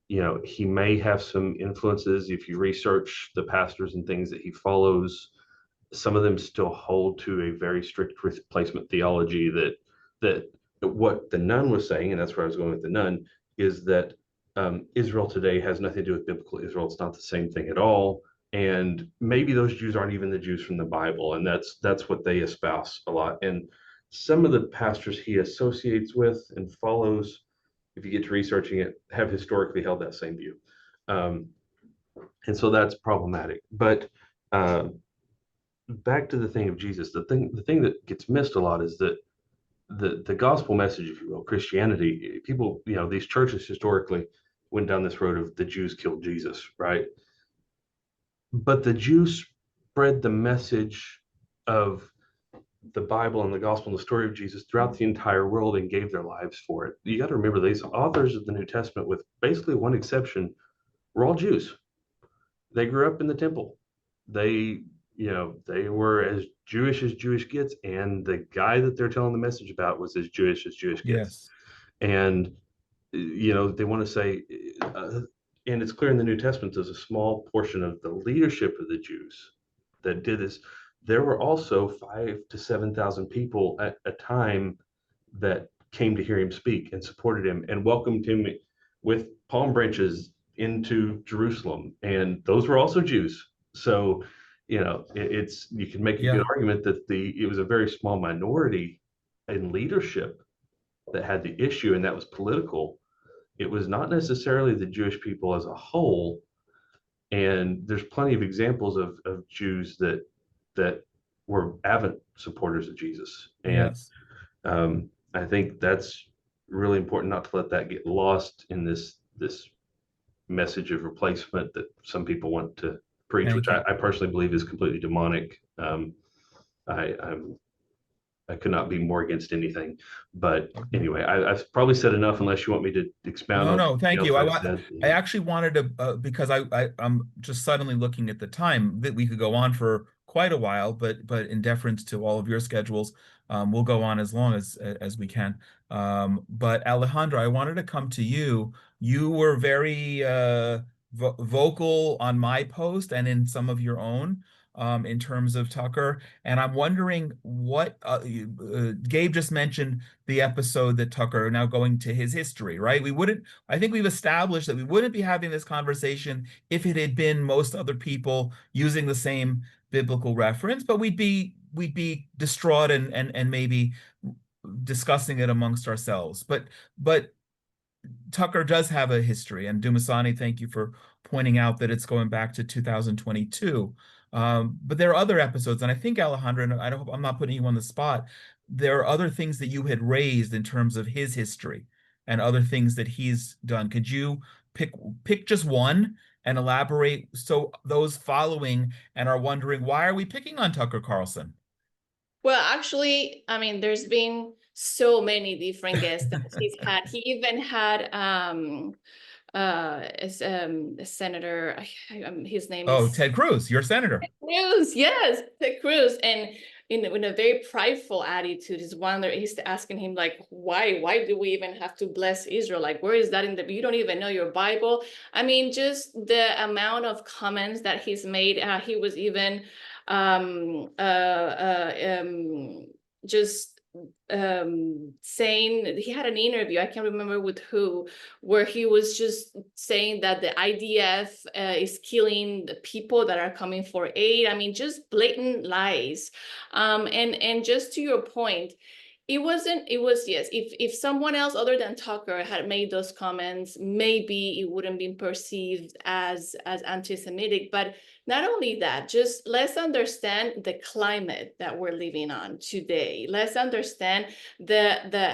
he may have some influences. If you research the pastors and things that he follows, some of them still hold to a very strict replacement theology that what the nun was saying, and that's where I was going with the nun, is that Israel today has nothing to do with biblical Israel. It's not the same thing at all. And maybe those Jews aren't even the Jews from the Bible. And that's what they espouse a lot. And some of the pastors he associates with and follows, if you get to researching it, have historically held that same view. And so that's problematic. But back to the thing of Jesus, the thing that gets missed a lot is that the gospel message, if you will, Christianity, people, these churches historically went down this road of the Jews killed Jesus, right? But the Jews spread the message of the Bible and the gospel and the story of Jesus throughout the entire world and gave their lives for it. You got to remember, these authors of the New Testament, with basically one exception, were all Jews. They grew up in the temple. They were as Jewish gets, and the guy that they're telling the message about was as Jewish gets. Yes. And they want to say, and it's clear in the New Testament, there's a small portion of the leadership of the Jews that did this. There were also 5,000 to 7,000 people at a time that came to hear him speak and supported him and welcomed him with palm branches into Jerusalem, and those were also Jews. So you can make a good argument that it was a very small minority in leadership that had the issue, and that was political. It was not necessarily the Jewish people as a whole. And there's plenty of examples of Jews that were avid supporters of Jesus. And I think that's really important not to let that get lost in this message of replacement that some people want to preach, which I personally believe is completely demonic. I could not be more against anything, but anyway, I've probably said enough unless you want me to expound on. No, thank you. I actually wanted to, because I'm just suddenly looking at the time that we could go on for quite a while, but in deference to all of your schedules, we'll go on as long as we can. But Alejandra, I wanted to come to you. You were very vocal on my post and in some of your own in terms of Tucker. And I'm wondering what Gabe just mentioned the episode that Tucker, now going to his history, right? I think we've established that we wouldn't be having this conversation if it had been most other people using the same biblical reference, but we'd be distraught and maybe discussing it amongst ourselves. But Tucker does have a history, and Dumasani, thank you for pointing out that it's going back to 2022. But there are other episodes, and I think Alejandra, I'm not putting you on the spot, there are other things that you had raised in terms of his history and other things that he's done. Could you pick just one and elaborate, so those following and are wondering, why are we picking on Tucker Carlson? Well, actually, I mean, there's been so many different guests that he's had. He even had a senator, his name is Ted Cruz, your senator. Ted Cruz, yes, Ted Cruz. And in a very prideful attitude. He's asking him like, why do we even have to bless Israel? Like, where is that in the, you don't even know your Bible. I mean, just the amount of comments that he's made. He was even just saying, he had an interview, I can't remember with who, where he was just saying that the IDF is killing the people that are coming for aid. I mean, just blatant lies. And just to your point, it was, yes, if someone else other than Tucker had made those comments, maybe it wouldn't be perceived as anti-Semitic. But not only that, just let's understand the climate that we're living on today. Let's understand the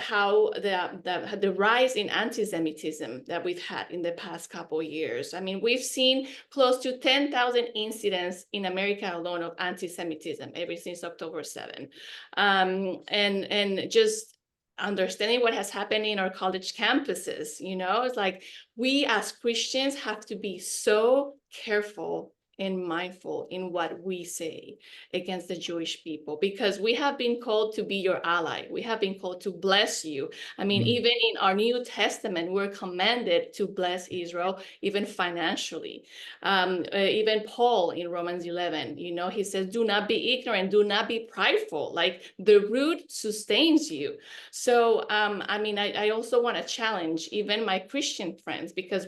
rise in anti-Semitism that we've had in the past couple of years. I mean, we've seen close to 10,000 incidents in America alone of anti-Semitism ever since October 7. And just understanding what has happened in our college campuses, it's like we as Christians have to be so careful and mindful in what we say against the Jewish people, because we have been called to be your ally. We have been called to bless you. I mean, even in our New Testament, we're commanded to bless Israel, even financially. Even Paul in Romans 11, he says, do not be ignorant, do not be prideful. Like, the root sustains you. So, I mean, I also want to challenge even my Christian friends, because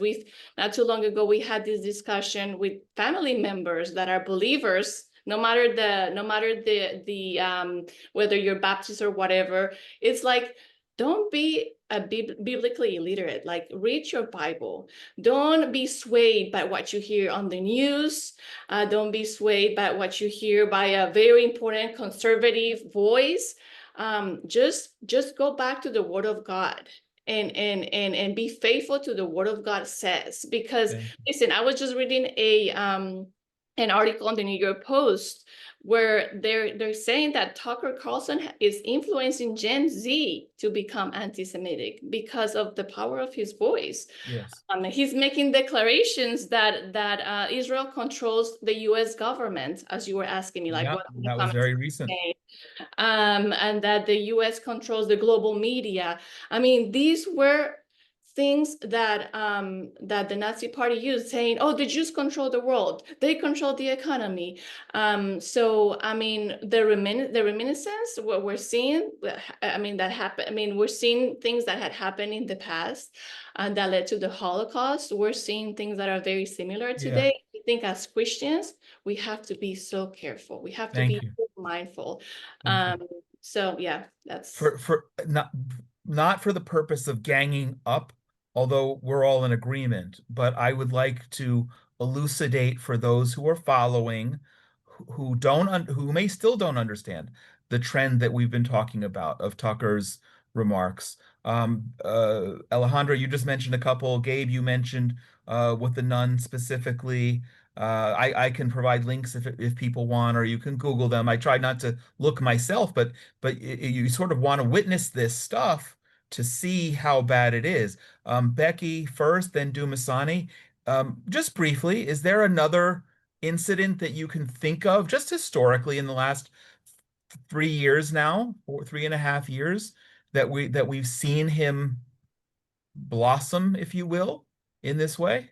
not too long ago, we had this discussion with family members that are believers, no matter the whether you're Baptist or whatever. It's like, don't be biblically illiterate. Like, read your Bible. Don't be swayed by what you hear on the news. Don't be swayed by what you hear by a very important conservative voice. Just go back to the Word of God. And be faithful to the Word of God says. Because listen, I was just reading an article on the New York Post where they're saying that Tucker Carlson is influencing Gen Z to become anti-Semitic because of the power of his voice. Yes. He's making declarations that Israel controls the U.S. government, as you were asking me, like, what that was very recent. And that the U.S. controls the global media. I mean, these were things that the Nazi Party used, saying, "Oh, the Jews control the world; they control the economy." So, I mean, the reminiscence, what we're seeing, I mean, that happened. I mean, we're seeing things that had happened in the past, and that led to the Holocaust. We're seeing things that are very similar today. I think as Christians, we have to be so careful. We have to be so mindful. So yeah, that's for not for the purpose of ganging up, although we're all in agreement, but I would like to elucidate for those who are following, who may still don't understand the trend that we've been talking about of Tucker's remarks. Alejandra, you just mentioned a couple. Gabe, you mentioned with the nun specifically. I can provide links if people want, or you can Google them. I try not to look myself, but you sort of want to witness this stuff to see how bad it is. Becky first, then Dumasani. Just briefly, is there another incident that you can think of, just historically in the last 3 years now, or 3.5 years, that we've seen him blossom, if you will, in this way?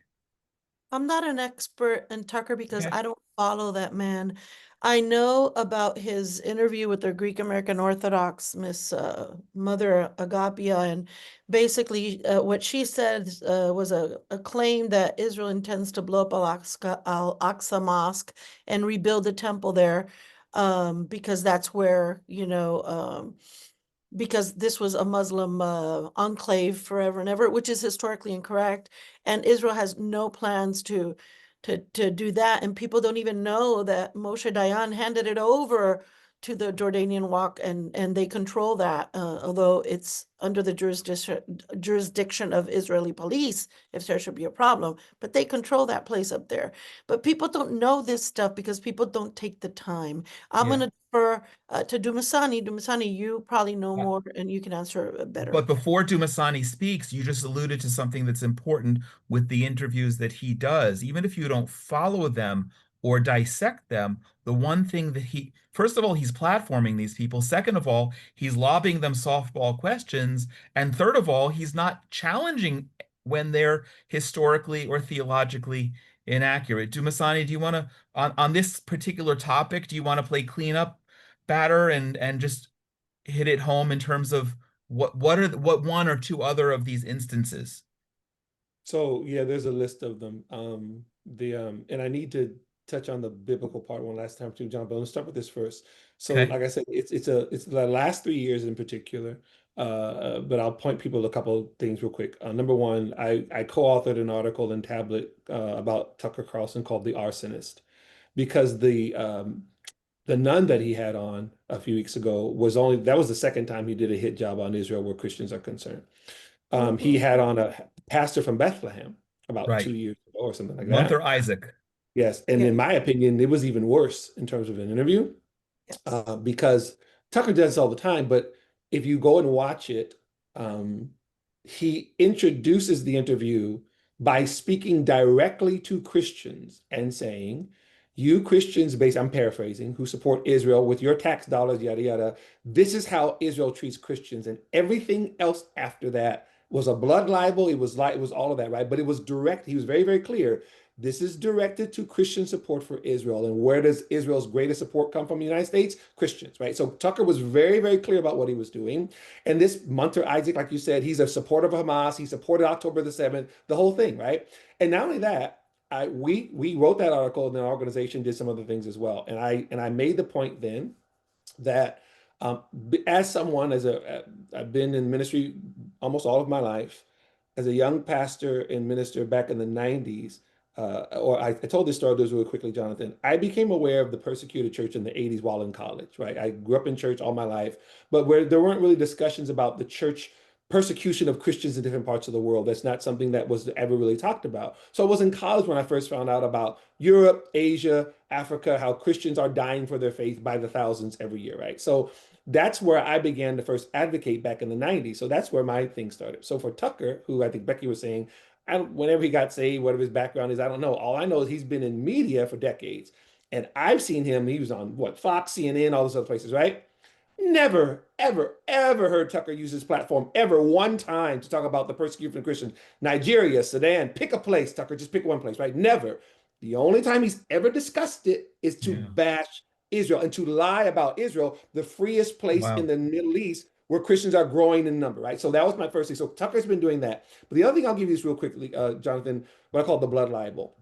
I'm not an expert in Tucker because I don't follow that man. I know about his interview with the Greek American Orthodox Miss Mother Agapia, and basically what she said was a claim that Israel intends to blow up Al-Aqsa Mosque and rebuild the temple there, because that's where, because this was a Muslim enclave forever and ever, which is historically incorrect. And Israel has no plans to do that. And people don't even know that Moshe Dayan handed it over to the Jordanian Waqf, and they control that, although it's under the jurisdiction of Israeli police if there should be a problem. But they control that place up there. But people don't know this stuff because people don't take the time. I'm going to defer to Dumasani. Dumasani, you probably know more and you can answer better. But before Dumasani speaks, you just alluded to something that's important with the interviews that he does. Even if you don't follow them or dissect them, the one thing that first of all, he's platforming these people. Second of all, he's lobbing them softball questions. And third of all, he's not challenging when they're historically or theologically inaccurate. Dumasani, do you want to, on this particular topic, do you want to play cleanup batter and just hit it home in terms of what one or two other of these instances? So yeah, there's a list of them. And I need to touch on the biblical part one last time too, John. But let's start with this first. So, Okay. like I said, it's the last 3 years in particular. But I'll point people to a couple of things real quick. Number one, I co-authored an article in Tablet about Tucker Carlson called "The Arsonist," because the nun that he had on a few weeks ago that was the second time he did a hit job on Israel where Christians are concerned. He had on a pastor from Bethlehem about Right. 2 years ago or something like that. Gunther Isaac. Yes, and Yeah. in my opinion, it was even worse in terms of an interview Yes. because Tucker does this all the time. But if you go and watch it, he introduces the interview by speaking directly to Christians and saying, "You Christians, I'm paraphrasing, who support Israel with your tax dollars, yada yada, this is how Israel treats Christians," and everything else after that was a blood libel. It was all of that, right? But it was direct. He was very, very clear. This is directed to Christian support for Israel. And where does Israel's greatest support come from in the United States? Christians, right? So Tucker was very, very clear about what he was doing. And this Munter Isaac, like you said, he's a supporter of Hamas. He supported October the 7th, the whole thing, right? And not only that, we wrote that article, and the organization did some other things as well. And I made the point then that as someone, I've been in ministry almost all of my life, as a young pastor and minister back in the 90s, I told this story really quickly, Jonathan. I became aware of the persecuted church in the 80s while in college, right? I grew up in church all my life, but where there weren't really discussions about the church persecution of Christians in different parts of the world. That's not something that was ever really talked about. So I was in college when I first found out about Europe, Asia, Africa, how Christians are dying for their faith by the thousands every year, right? So that's where I began to first advocate back in the 90s. So that's where my thing started. So for Tucker, who I think Becky was saying, whenever he got saved, whatever his background is, I don't know. All I know is he's been in media for decades. And I've seen him, he was on Fox, CNN, all those other places, right? Never, ever, ever heard Tucker use his platform ever one time to talk about the persecution of Christians. Nigeria, Sudan, pick a place, Tucker, just pick one place, right? Never. The only time he's ever discussed it is to bash Israel and to lie about Israel, the freest place in the Middle East where Christians are growing in number, right? So that was my first thing. So Tucker's been doing that. But the other thing I'll give you is real quickly, Jonathan, what I call the blood libel.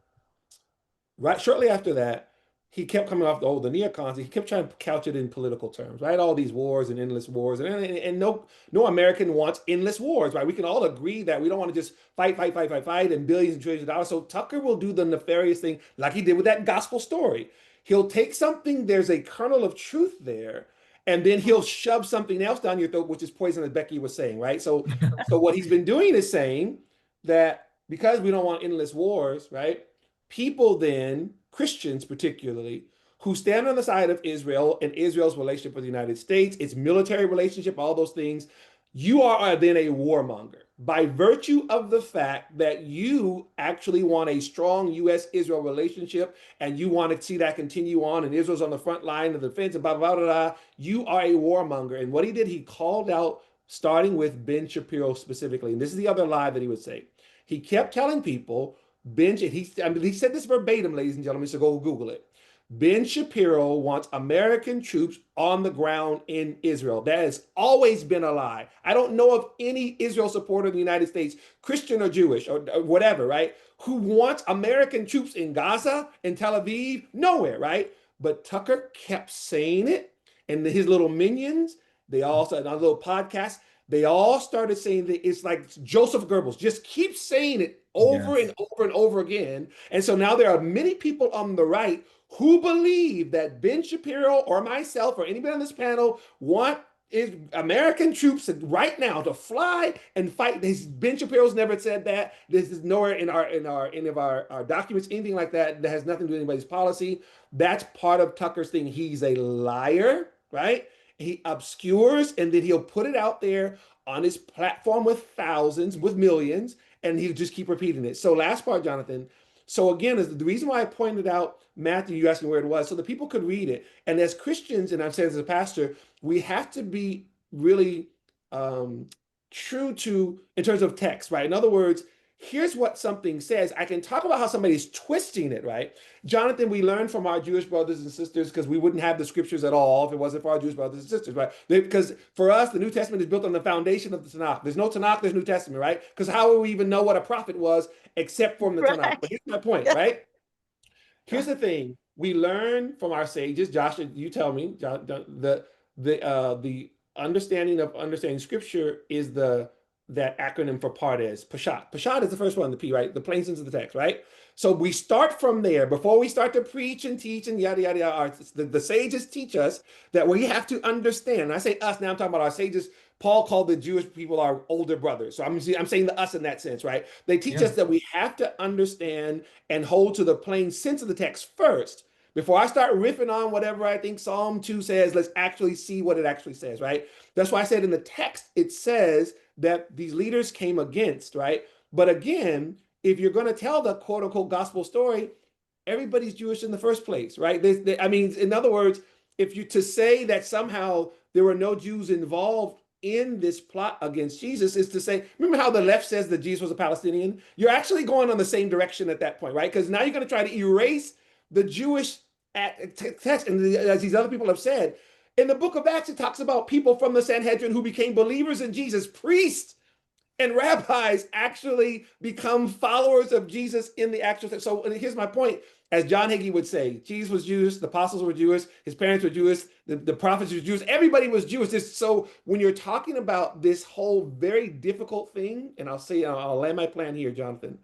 Right, shortly after that, he kept coming off the neocons. He kept trying to couch it in political terms, right? All these wars and endless wars, and no American wants endless wars, right? We can all agree that we don't want to just fight, and billions and trillions of dollars. So Tucker will do the nefarious thing like he did with that gospel story. He'll take something, there's a kernel of truth there, and then he'll shove something else down your throat, which is poison, as Becky was saying, right? So what he's been doing is saying that because we don't want endless wars, right? People then, Christians particularly, who stand on the side of Israel and Israel's relationship with the United States, its military relationship, all those things, you are then a warmonger by virtue of the fact that you actually want a strong U.S.-Israel relationship and you want to see that continue on, and Israel's on the front line of the defense, blah, blah, blah, blah. You are a warmonger. And what he did, he called out, starting with Ben Shapiro specifically, and this is the other lie that he would say. He kept telling people, he said this verbatim, ladies and gentlemen, so go Google it. Ben Shapiro wants American troops on the ground in Israel. That has always been a lie. I don't know of any Israel supporter in the United States, Christian or Jewish or whatever, right, who wants American troops in Gaza, in Tel Aviv, nowhere, right? But Tucker kept saying it, and his little minions, they all started on a little podcast. They all started saying that it's like Joseph Goebbels, just keep saying it over and over and over again. And so now there are many people on the right who believe that Ben Shapiro or myself or anybody on this panel want American troops right now to fly and fight. Ben Shapiro's never said that. This is nowhere in any of our documents, anything like that. That has nothing to do with anybody's policy. That's part of Tucker's thing. He's a liar, right? He obscures, and then he'll put it out there on his platform with thousands, with millions, and he'll just keep repeating it. So last part, Jonathan. So again, is the reason why I pointed out Matthew, you asking where it was, so that people could read it. And as Christians, and I've said as a pastor, we have to be really true to, in terms of text, right? In other words, here's what something says. I can talk about how somebody's twisting it, right? Jonathan, we learned from our Jewish brothers and sisters, because we wouldn't have the scriptures at all if it wasn't for our Jewish brothers and sisters, right? Because for us, the New Testament is built on the foundation of the Tanakh. There's no Tanakh, there's New Testament, right? Because how would we even know what a prophet was except from the Tanakh? Right. But here's my point, right? Here's the thing: we learn from our sages. Josh, you tell me. John, the understanding scripture is that acronym for Pardes, Peshat. Peshat is the first one, the P, right? The plain sense of the text, right? So we start from there before we start to preach and teach and yada yada yada. The sages teach us that we have to understand. And I say us now. I'm talking about our sages. Paul called the Jewish people our older brothers. So I'm saying the us in that sense, right? They teach us that we have to understand and hold to the plain sense of the text first. Before I start riffing on whatever I think Psalm 2 says, let's actually see what it actually says, right? That's why I said in the text, it says that these leaders came against, right? But again, if you're going to tell the quote unquote gospel story, everybody's Jewish in the first place, right? I mean, in other words, if you to say that somehow there were no Jews involved in this plot against Jesus is to say, remember how the left says that Jesus was a Palestinian? You're actually going on the same direction at that point, right? Because now you're going to try to erase the Jewish text. And as these other people have said, in the book of Acts, it talks about people from the Sanhedrin who became believers in Jesus. Priests and rabbis actually become followers of Jesus in the actual text. So here's my point. As John Hagee would say, Jesus was Jewish, the apostles were Jewish, his parents were Jewish, the prophets were Jewish, everybody was Jewish. So when you're talking about this whole very difficult thing, and I'll land my plan here, Jonathan.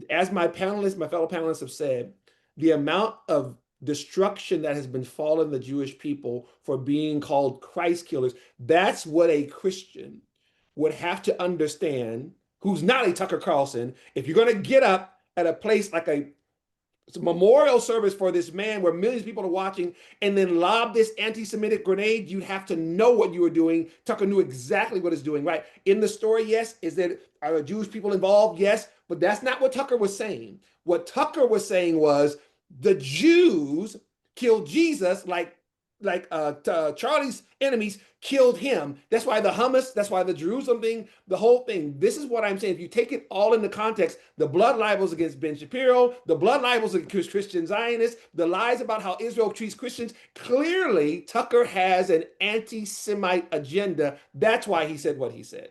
As my fellow panelists have said, the amount of destruction that has been fallen the Jewish people for being called Christ killers, that's what a Christian would have to understand, who's not a Tucker Carlson. If you're going to get up at a place like a memorial service for this man where millions of people are watching and then lob this anti-Semitic grenade, you have to know what you were doing. Tucker knew exactly what he's doing, right? In the story, yes. Are the Jewish people involved? Yes. But that's not what Tucker was saying. What Tucker was saying was the Jews killed Jesus like Charlie's enemies killed him. That's why the hummus, that's why the Jerusalem thing, the whole thing. This is what I'm saying. If you take it all into context, the blood libels against Ben Shapiro, the blood libels against Christian Zionists, the lies about how Israel treats Christians, clearly Tucker has an anti-Semite agenda. That's why he said what he said.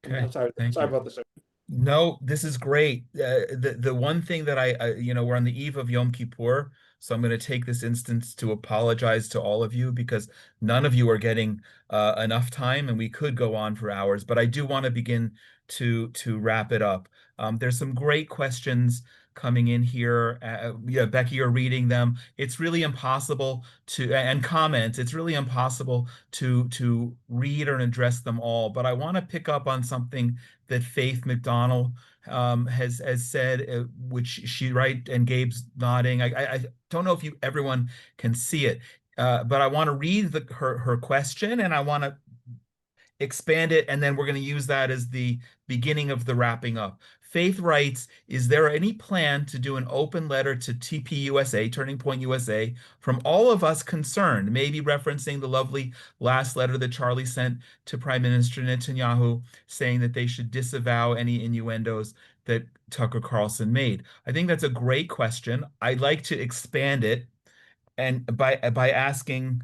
Okay, I'm sorry. thank Sorry you. about this. No, this is great. The one thing that we're on the eve of Yom Kippur, so I'm going to take this instance to apologize to all of you because none of you are getting enough time, and we could go on for hours. But I do want to begin to wrap it up. There's some great questions coming in here. Becky, you're reading them. It's really impossible and comments. It's really impossible to read and address them all. But I want to pick up on something that Faith McDonald has said, which she and Gabe's nodding. I don't know if everyone can see it, but I want to read her question, and I want to expand it, and then we're going to use that as the beginning of the wrapping up. Faith writes, is there any plan to do an open letter to TPUSA, Turning Point USA, from all of us concerned, maybe referencing the lovely last letter that Charlie sent to Prime Minister Netanyahu, saying that they should disavow any innuendos that Tucker Carlson made? I think that's a great question. I'd like to expand it and by asking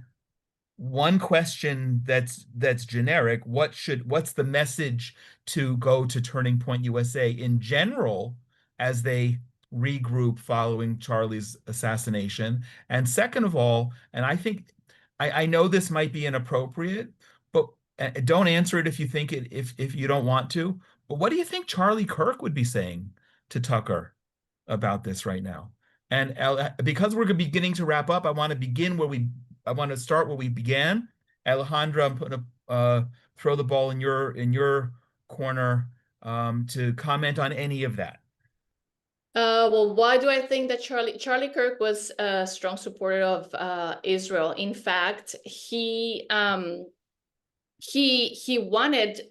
one question that's generic. What's the message to go to Turning Point USA in general as they regroup following Charlie's assassination? And second of all, and I think I know this might be inappropriate, but don't answer it if you think it if you don't want to. But what do you think Charlie Kirk would be saying to Tucker about this right now? And because we're beginning to wrap up, I want to start where we began. Alejandra, I'm going to throw the ball in your corner to comment on any of that. Well, why do I think that Charlie Kirk was a strong supporter of Israel? In fact, he wanted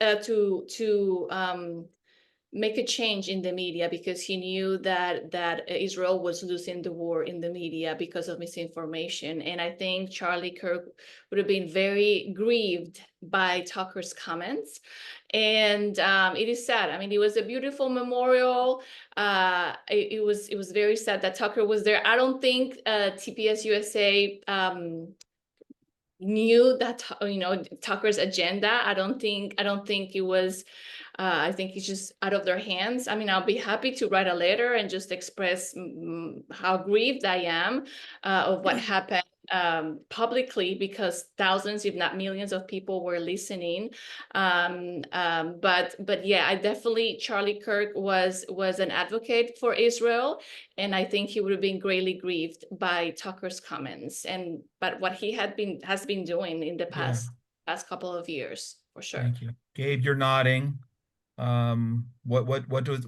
make a change in the media, because he knew that Israel was losing the war in the media because of misinformation. And I think Charlie Kirk would have been very grieved by Tucker's comments. And it is sad. I mean, it was a beautiful memorial. It was very sad that Tucker was there. I don't think TPUSA knew that, Tucker's agenda. I don't think it was. I think it's just out of their hands. I mean, I'll be happy to write a letter and just express how grieved I am of what happened publicly, because thousands, if not millions, of people were listening. But yeah, I definitely, Charlie Kirk was an advocate for Israel, and I think he would have been greatly grieved by Tucker's comments but what he has been doing in the past couple of years, for sure. Thank you. Gabe, you're nodding. What do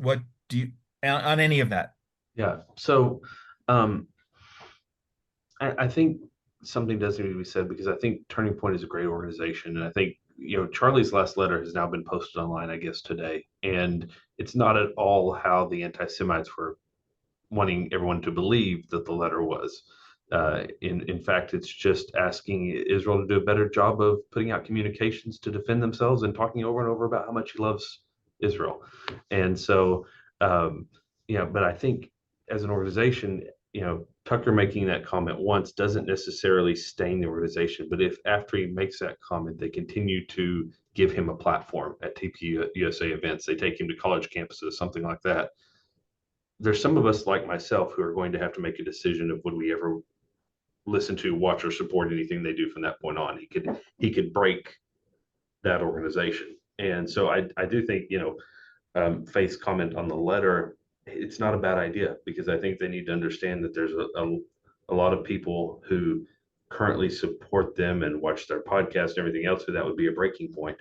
you on any of that? Yeah. So I think something does need to be said, because I think Turning Point is a great organization. And I think, Charlie's last letter has now been posted online, I guess, today. And it's not at all how the anti-Semites were wanting everyone to believe that the letter was. In fact, it's just asking Israel to do a better job of putting out communications to defend themselves and talking over and over about how much he loves Israel. And so, but I think as an organization, Tucker making that comment once doesn't necessarily stain the organization. But if after he makes that comment, they continue to give him a platform at TPUSA events, they take him to college campuses, something like that, there's some of us like myself who are going to have to make a decision of would we ever listen to, watch, or support anything they do from that point on. He could break that organization. And so I do think, Faith's comment on the letter, it's not a bad idea, because I think they need to understand that there's a lot of people who currently support them and watch their podcast and everything else, so that would be a breaking point.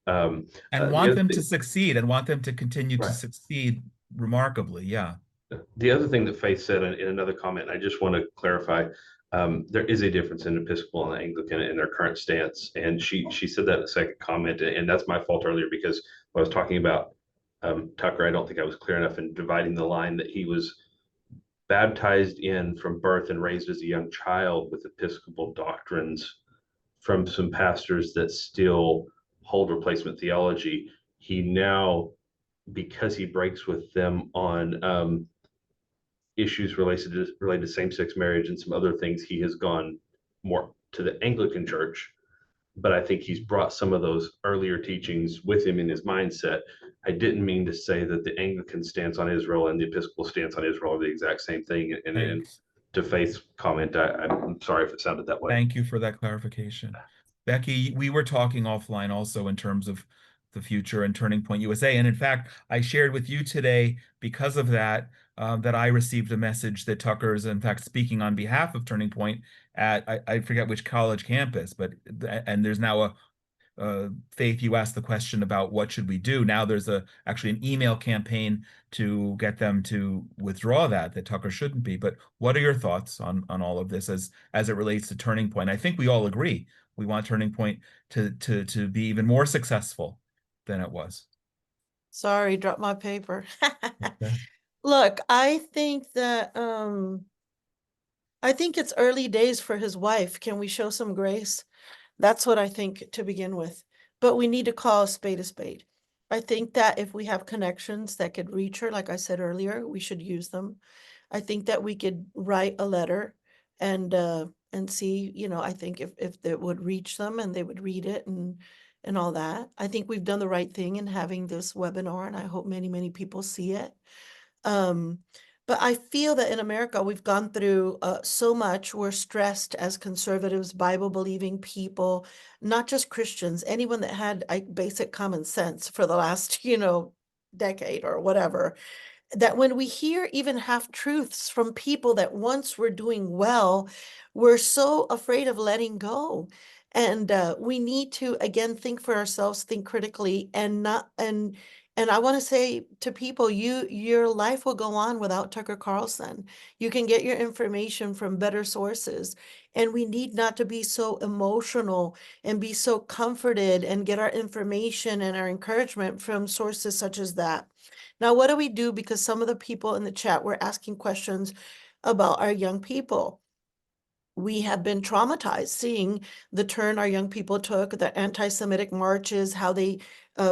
And want them to succeed and want them to continue to succeed remarkably. Yeah. The other thing that Faith said in another comment, I just want to clarify, there is a difference in Episcopal and Anglican in their current stance. And she said that in a second comment, and that's my fault earlier, because when I was talking about Tucker, I don't think I was clear enough in dividing the line that he was baptized in from birth and raised as a young child with Episcopal doctrines from some pastors that still hold replacement theology. He now, because he breaks with them on issues related to same-sex marriage and some other things, he has gone more to the Anglican Church. But I think he's brought some of those earlier teachings with him in his mindset. I didn't mean to say that the Anglican stance on Israel and the Episcopal stance on Israel are the exact same thing. And to Faith's comment, I'm sorry if it sounded that way. Thank you for that clarification. Becky, we were talking offline also in terms of the future and Turning Point USA. And in fact, I shared with you today, because of that, that I received a message that Tucker is in fact speaking on behalf of Turning Point at, I forget which college campus, and there's now Faith, you asked the question about what should we do. Now there's actually an email campaign to get them to withdraw that Tucker shouldn't be. But what are your thoughts on all of this as it relates to Turning Point? I think we all agree we want Turning Point to be even more successful than it was. Sorry, dropped my paper. Okay. Look, I think that I think it's early days for his wife. Can we show some grace? That's what I think to begin with. But we need to call a spade a spade. I think that if we have connections that could reach her, like I said earlier, we should use them. I think that we could write a letter and see, I think if it would reach them and they would read it and all that. I think we've done the right thing in having this webinar, and I hope many, many people see it. But I feel that in America, we've gone through so much. We're stressed as conservatives, Bible-believing people, not just Christians, anyone that had basic common sense for the last, decade or whatever, that when we hear even half-truths from people that once were doing well, we're so afraid of letting go. And we need to, again, think for ourselves, think critically, and And I want to say to people, your life will go on without Tucker Carlson. You can get your information from better sources. And we need not to be so emotional and be so comforted and get our information and our encouragement from sources such as that. Now, what do we do? Because some of the people in the chat were asking questions about our young people. We have been traumatized seeing the turn our young people took, the anti-Semitic marches, how they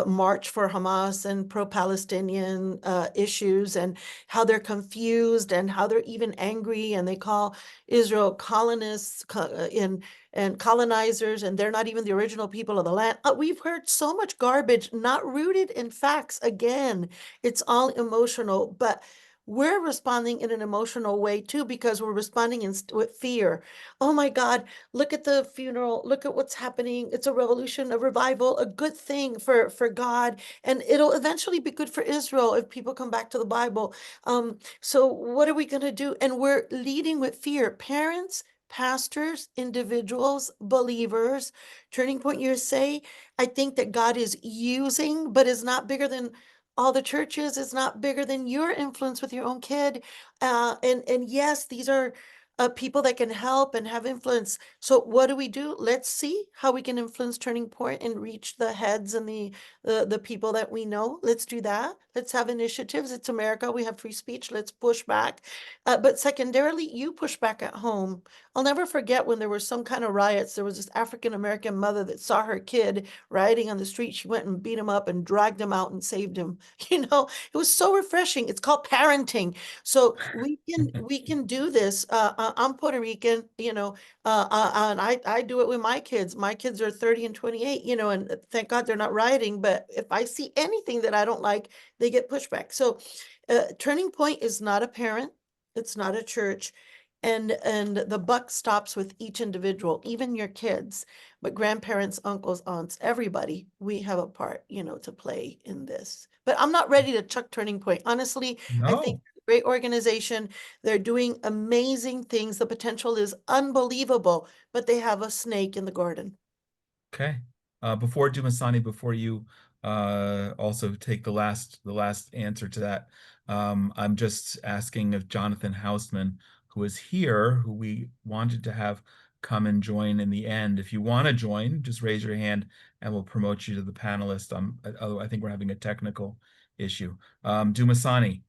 march for Hamas and pro-Palestinian issues, and how they're confused and how they're even angry, and they call Israel colonists and colonizers, and they're not even the original people of the land. We've heard so much garbage, not rooted in facts. Again, it's all emotional, but we're responding in an emotional way too, because we're responding with fear. Oh my God, look at the funeral. Look at what's happening. It's a revolution, a revival, a good thing for God. And it'll eventually be good for Israel if people come back to the Bible. So what are we going to do? And we're leading with fear. Parents, pastors, individuals, believers, Turning Point USA, I think that God is using, but is not bigger than all the churches. Is not bigger than your influence with your own kid. And yes, these are people that can help and have influence. So what do? Let's see how we can influence Turning Point and reach the heads and the people that we know. Let's do that. Let's have initiatives. It's America. We have free speech. Let's push back. But secondarily, you push back at home. I'll never forget when there were some kind of riots. There was this African-American mother that saw her kid rioting on the street. She went and beat him up and dragged him out and saved him. It was so refreshing. It's called parenting. So we can do this. I'm Puerto Rican, and I do it with my kids. My kids are 30 and 28, and thank God they're not rioting. But if I see anything that I don't like, they get pushback. So Turning Point is not a parent. It's not a church. And the buck stops with each individual, even your kids, but grandparents, uncles, aunts, everybody, we have a part, to play in this. But I'm not ready to chuck Turning Point. Honestly, I think No. great organization. They're doing amazing things. The potential is unbelievable, but they have a snake in the garden. Okay. Before Dumasani, before you also take the last answer to that, I'm just asking if Jonathan Hausman, who is here, who we wanted to have come and join in the end, if you want to join, just raise your hand and we'll promote you to the panelist. I think we're having a technical issue. Dumasani,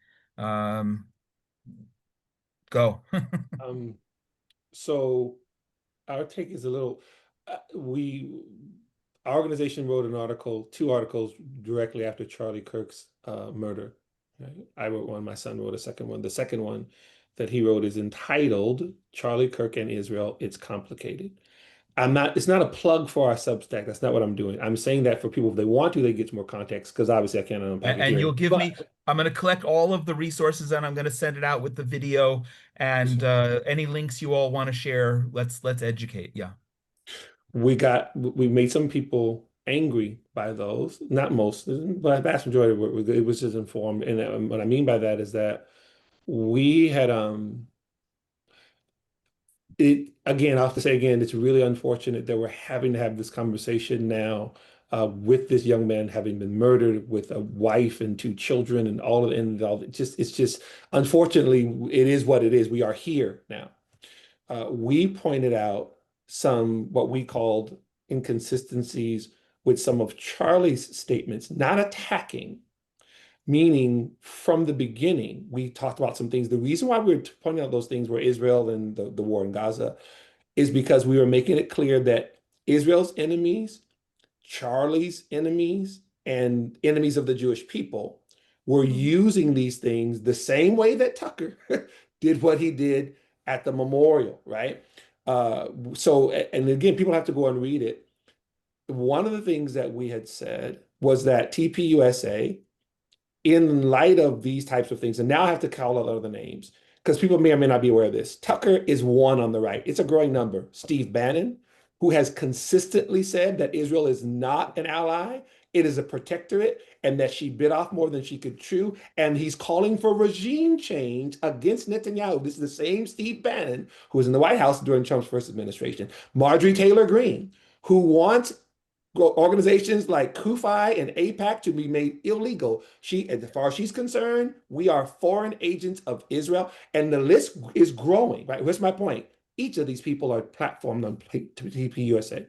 go. So our take is a little, our organization wrote two articles directly after Charlie Kirk's murder. Right? I wrote one, my son wrote a second one. The second one that he wrote is entitled Charlie Kirk and Israel, It's Complicated. It's not a plug for our Substack. That's not what I'm doing. I'm saying that for people, if they want to, they get more context, because obviously I can't unpack it And here. you'll give me, But I'm going to collect all of the resources and I'm going to send it out with the video and any links you all want to share. Let's educate. Yeah. we made some people angry by those, not most, but a vast majority it was just informed. And what I mean by that is that we had it again, I have to say again, it's really unfortunate that we're having to have this conversation now with this young man having been murdered with a wife and two children and all of it. And all, it's just unfortunately, it is what it is. We are here now. We pointed out some what we called inconsistencies with some of Charlie's statements, not attacking, meaning from the beginning, we talked about some things. The reason why we were pointing out those things were Israel and the war in Gaza is because we were making it clear that Israel's enemies, Charlie's enemies, and enemies of the Jewish people were using these things the same way that Tucker did what he did at the memorial, right? And again, people have to go and read it. One of the things that we had said was that TPUSA, in light of these types of things, and now I have to call out other names because people may or may not be aware of this. Tucker is one on the right. It's a growing number. Steve Bannon, who has consistently said that Israel is not an ally, it is a protectorate, and that she bit off more than she could chew. And he's calling for regime change against Netanyahu. This is the same Steve Bannon who was in the White House during Trump's first administration. Marjorie Taylor Greene, who wants organizations like CUFI and AIPAC to be made illegal. As far as she's concerned, we are foreign agents of Israel, and the list is growing. Right? What's my point? Each of these people are platformed on TPUSA,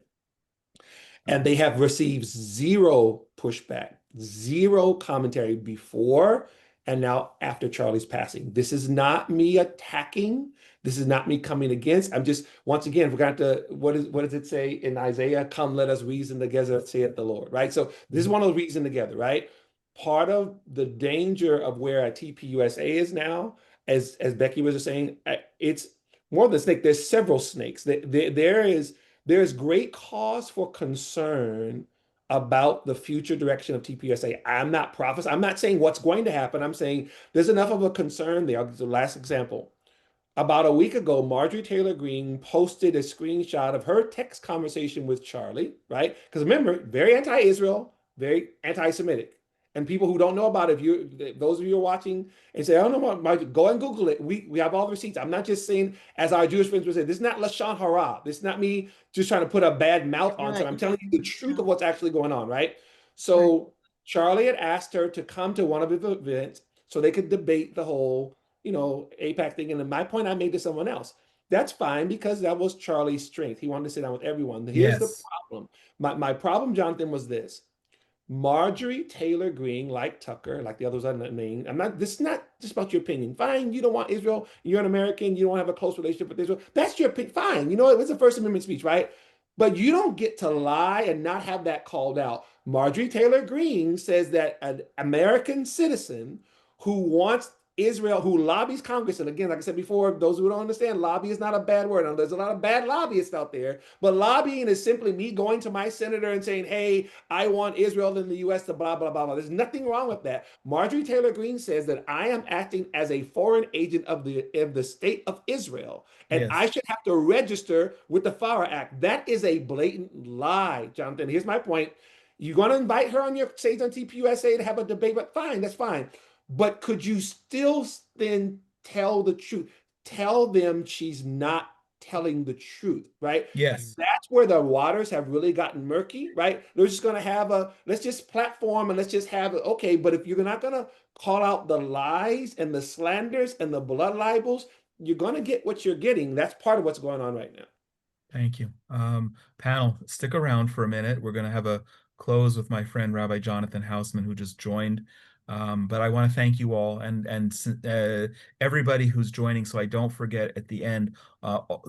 and they have received zero pushback, zero commentary before and now after Charlie's passing. This is not me attacking. This is not me coming against. I'm just, once again, forgot to, what does it say in Isaiah? Come, let us reason together, saith the Lord, right? So this is one of the reason together, right? Part of the danger of where a TPUSA is now, as Becky was saying, it's more than a snake. There's several snakes. There is great cause for concern about the future direction of TPUSA. I'm not prophesying. I'm not saying what's going to happen. I'm saying there's enough of a concern there. The last example. About a week ago, Marjorie Taylor Greene posted a screenshot of her text conversation with Charlie, right? Because remember, very anti-Israel, very anti-Semitic. And people who don't know about it, those of you who are watching and say, I don't know what, Marjorie, go and Google it. We have all the receipts. I'm not just saying, as our Jewish friends would say, this is not Lashon Hara. This is not me just trying to put a bad mouth on something. I'm telling you the truth of what's actually going on, right? So Charlie had asked her to come to one of the events so they could debate the whole AIPAC thing. And my point I made to someone else, that's fine because that was Charlie's strength. He wanted to sit down with everyone. Here's the problem. My problem, Jonathan, was this. Marjorie Taylor Greene, like Tucker, like the others I named, this is not just about your opinion. Fine, you don't want Israel, you're an American, you don't have a close relationship with Israel. That's your opinion. Fine, it's a First Amendment speech, right? But you don't get to lie and not have that called out. Marjorie Taylor Greene says that an American citizen who wants Israel, who lobbies Congress, and again, like I said before, those who don't understand, lobby is not a bad word. Now, there's a lot of bad lobbyists out there, but lobbying is simply me going to my senator and saying, hey, I want Israel in the U.S. to blah, blah, blah, blah. There's nothing wrong with that. Marjorie Taylor Greene says that I am acting as a foreign agent of the state of Israel, and I should have to register with the FARA Act. That is a blatant lie, Jonathan. Here's my point. You're going to invite her on your stage on TPUSA to have a debate, but fine, that's fine. But could you still then tell the truth? Tell them she's not telling the truth, right? Yes. That's where the waters have really gotten murky, right? They're just going to have let's just platform and let's just have it. Okay, but if you're not going to call out the lies and the slanders and the blood libels, you're going to get what you're getting. That's part of what's going on right now. Thank you. Panel, stick around for a minute. We're going to have a close with my friend Rabbi Jonathan Hausman, who just joined. But I want to thank you all and everybody who's joining, so I don't forget at the end,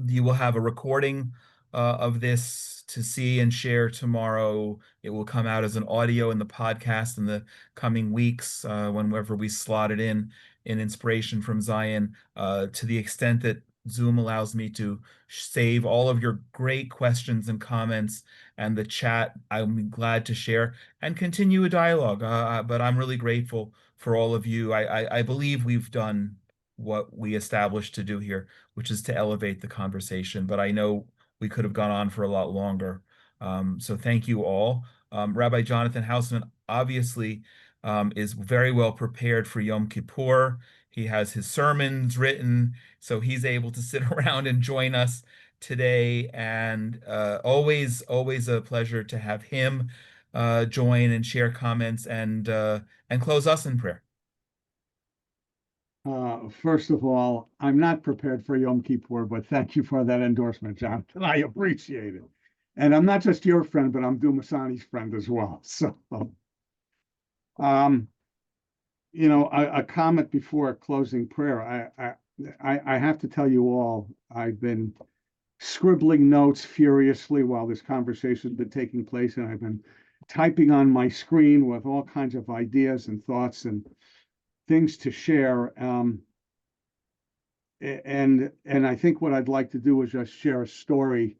you will have a recording of this to see and share tomorrow. It will come out as an audio in the podcast in the coming weeks, whenever we slot it in Inspiration from Zion, to the extent that Zoom allows me to save all of your great questions and comments, and the chat I'm glad to share and continue a dialogue. But I'm really grateful for all of you. I believe we've done what we established to do here, which is to elevate the conversation. But I know we could have gone on for a lot longer. So thank you all. Rabbi Jonathan Hausman obviously is very well prepared for Yom Kippur. He has his sermons written, so he's able to sit around and join us today. And always a pleasure to have him join and share comments and close us in prayer. First of all, I'm not prepared for Yom Kippur, but thank you for that endorsement, Jonathan. I appreciate it. And I'm not just your friend, but I'm Dumasani's friend as well. So, a comment before a closing prayer. I have to tell you all, I've been scribbling notes furiously while this conversation has been taking place, and I've been typing on my screen with all kinds of ideas and thoughts and things to share. And I think what I'd like to do is just share a story,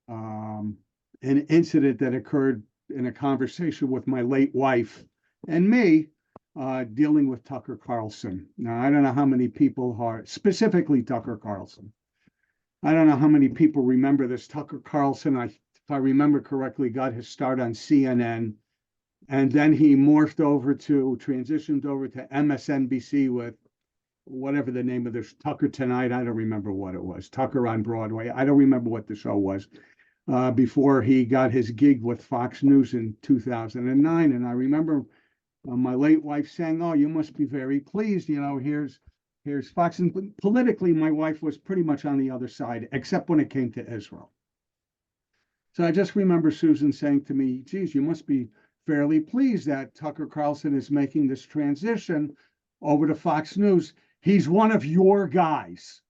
an incident that occurred in a conversation with my late wife and me, dealing with Tucker Carlson. Now, I don't know how many people are, specifically Tucker Carlson. I don't know how many people remember this. Tucker Carlson, if I remember correctly, got his start on CNN, and then he transitioned over to MSNBC with whatever the name of this, Tucker Tonight. I don't remember what it was. Tucker on Broadway. I don't remember what the show was. before he got his gig with Fox News in 2009. And I remember my late wife saying, "Oh, you must be very pleased. You know, here's Fox." And politically, my wife was pretty much on the other side, except when it came to Israel. So I just remember Susan saying to me, "Geez, you must be fairly pleased that Tucker Carlson is making this transition over to Fox News. He's one of your guys."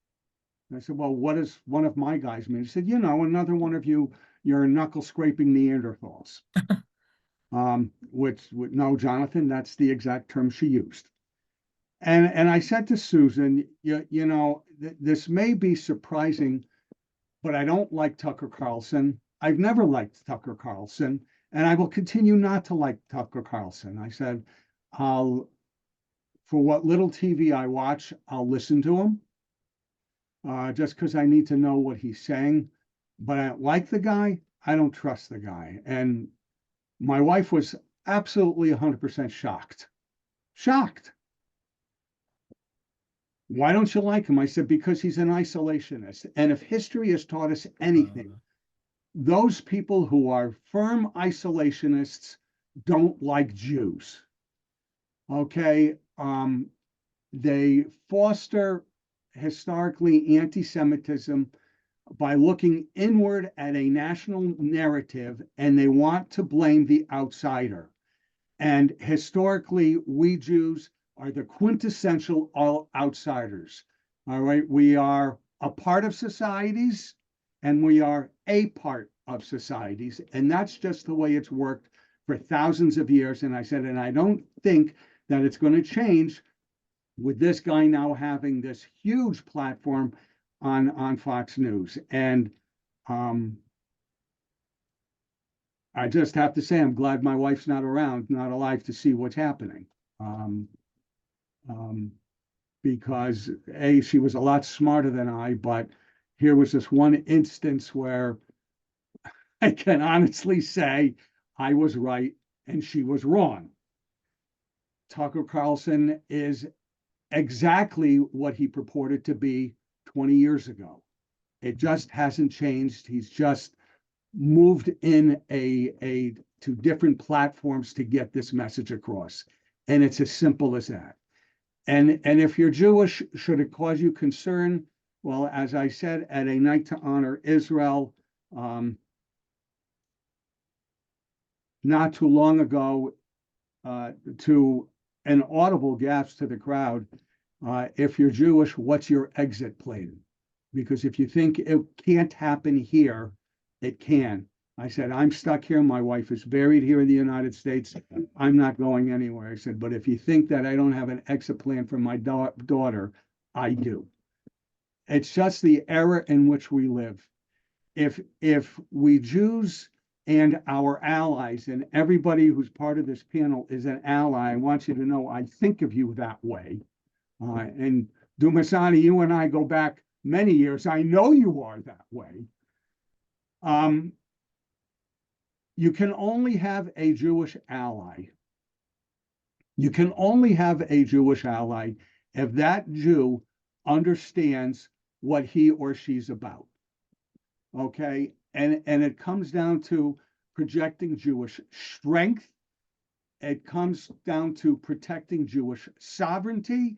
And I said, "Well, what does one of my guys mean?" He said, "You know, another one of your knuckle scraping Neanderthals." Which no, Jonathan, that's the exact term she used. And I said to Susan, you know, this may be surprising, but I don't like Tucker Carlson. I've never liked Tucker Carlson, and I will continue not to like Tucker Carlson. I said, for what little TV I watch, I'll listen to him, just because I need to know what he's saying. But I don't like the guy. I don't trust the guy. And my wife was absolutely 100% shocked. Shocked. "Why don't you like him?" I said, "Because he's an isolationist. And if history has taught us anything, those people who are firm isolationists don't like Jews." Okay. They foster historically anti-Semitism by looking inward at a national narrative, and they want to blame the outsider. And historically, we Jews are the quintessential outsiders. All right. We are a part of societies, and we are a part of societies. And that's just the way it's worked for thousands of years. And I said, and I don't think that it's going to change with this guy now having this huge platform on Fox News. And I just have to say, I'm glad my wife's not around, not alive to see what's happening. Because A, she was a lot smarter than I, but here was this one instance where I can honestly say I was right and she was wrong. Tucker Carlson is exactly what he purported to be 20 years ago. It just hasn't changed. He's just moved in to different platforms to get this message across. And it's as simple as that. And if you're Jewish, should it cause you concern? Well, as I said, at a night to honor Israel, not too long ago, to an audible gasp to the crowd, if you're Jewish, what's your exit plan? Because if you think it can't happen here, it can. I said, I'm stuck here. My wife is buried here in the United States. I'm not going anywhere. I said, but if you think that I don't have an exit plan for my daughter, I do. It's just the era in which we live. If we Jews and our allies, and everybody who's part of this panel is an ally, I want you to know I think of you that way. And Dumasani, you and I go back many years. I know you are that way. You can only have a Jewish ally. You can only have a Jewish ally if that Jew understands what he or she's about. Okay? And it comes down to projecting Jewish strength. It comes down to protecting Jewish sovereignty.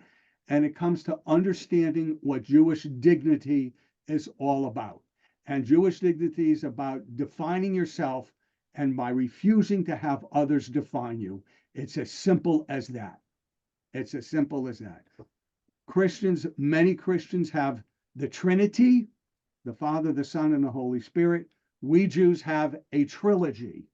And it comes to understanding what Jewish dignity is all about. And Jewish dignity is about defining yourself, and by refusing to have others define you. It's as simple as that. It's as simple as that. Christians, many Christians have the Trinity, the Father, the Son, and the Holy Spirit. We Jews have a trilogy,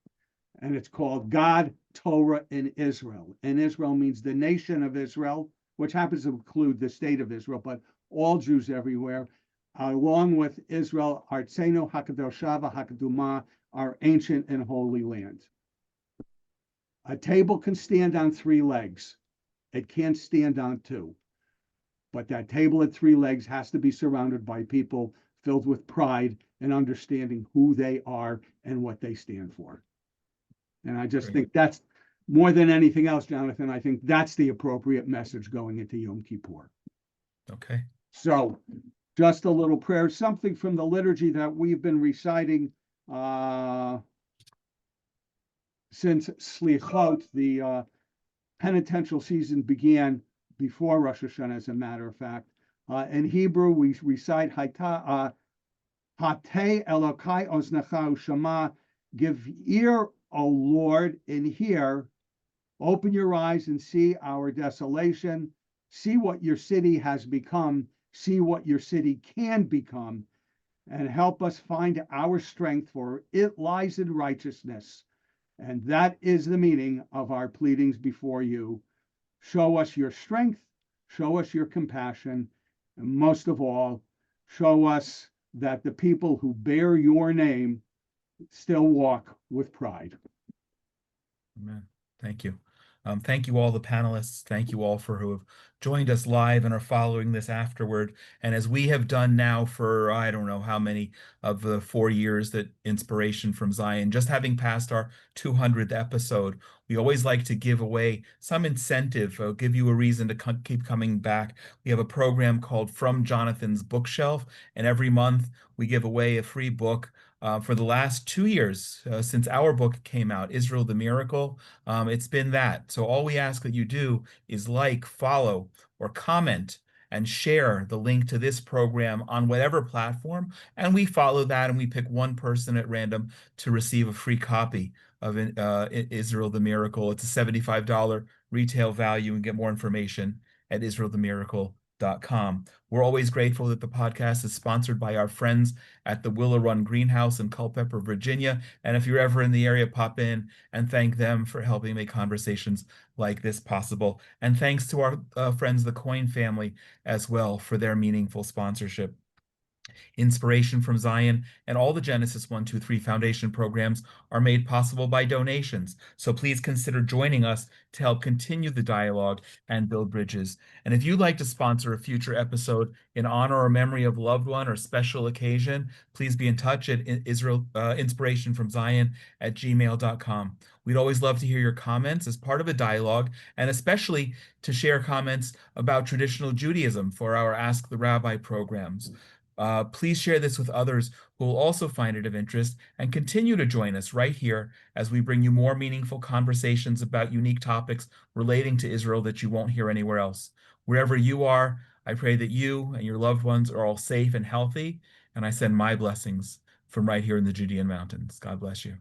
and it's called God, Torah, and Israel. And Israel means the nation of Israel, which happens to include the state of Israel, but all Jews everywhere, along with Israel, Artseno, Hakadoshava, Hakadumah, our ancient and holy land. A table can stand on 3 legs. It can't stand on 2. But that table at 3 legs has to be surrounded by people filled with pride and understanding who they are and what they stand for. And I just think that's more than anything else, Jonathan. I think that's the appropriate message going into Yom Kippur. Okay. So just a little prayer, something from the liturgy that we've been reciting since Slichot, the penitential season began before Rosh Hashanah, as a matter of fact. In Hebrew, we recite Hatei Elokai Oznecha Ushama, give ear, O Lord, and hear. Open your eyes and see our desolation. See what your city has become. See what your city can become. And help us find our strength, for it lies in righteousness. And that is the meaning of our pleadings before you. Show us your strength, show us your compassion, and most of all, show us that the people who bear your name still walk with pride. Amen. Thank you. Thank you all the panelists. Thank you all for who have joined us live and are following this afterward. And as we have done now for, I don't know how many of the 4 years that Inspiration from Zion, just having passed our 200th episode, we always like to give away some incentive, give you a reason to keep coming back. We have a program called From Jonathan's Bookshelf, and every month we give away a free book. For the last 2 years, since our book came out, Israel the Miracle, it's been that. So all we ask that you do is like, follow, or comment and share the link to this program on whatever platform. And we follow that and we pick one person at random to receive a free copy of Israel the Miracle. It's a $75 retail value, and get more information at israelthemiracle.com. We're always grateful that the podcast is sponsored by our friends at the Willow Run Greenhouse in Culpeper, Virginia. And if you're ever in the area, pop in and thank them for helping make conversations like this possible. And thanks to our friends, the Coin family, as well, for their meaningful sponsorship. Inspiration from Zion and all the Genesis 123 Foundation programs are made possible by donations. So please consider joining us to help continue the dialogue and build bridges. And if you'd like to sponsor a future episode in honor or memory of a loved one or special occasion, please be in touch at Inspiration from Zion at gmail.com. We'd always love to hear your comments as part of a dialogue, and especially to share comments about traditional Judaism for our Ask the Rabbi programs. Please share this with others who will also find it of interest, and continue to join us right here as we bring you more meaningful conversations about unique topics relating to Israel that you won't hear anywhere else. Wherever you are, I pray that you and your loved ones are all safe and healthy, and I send my blessings from right here in the Judean mountains. God bless you.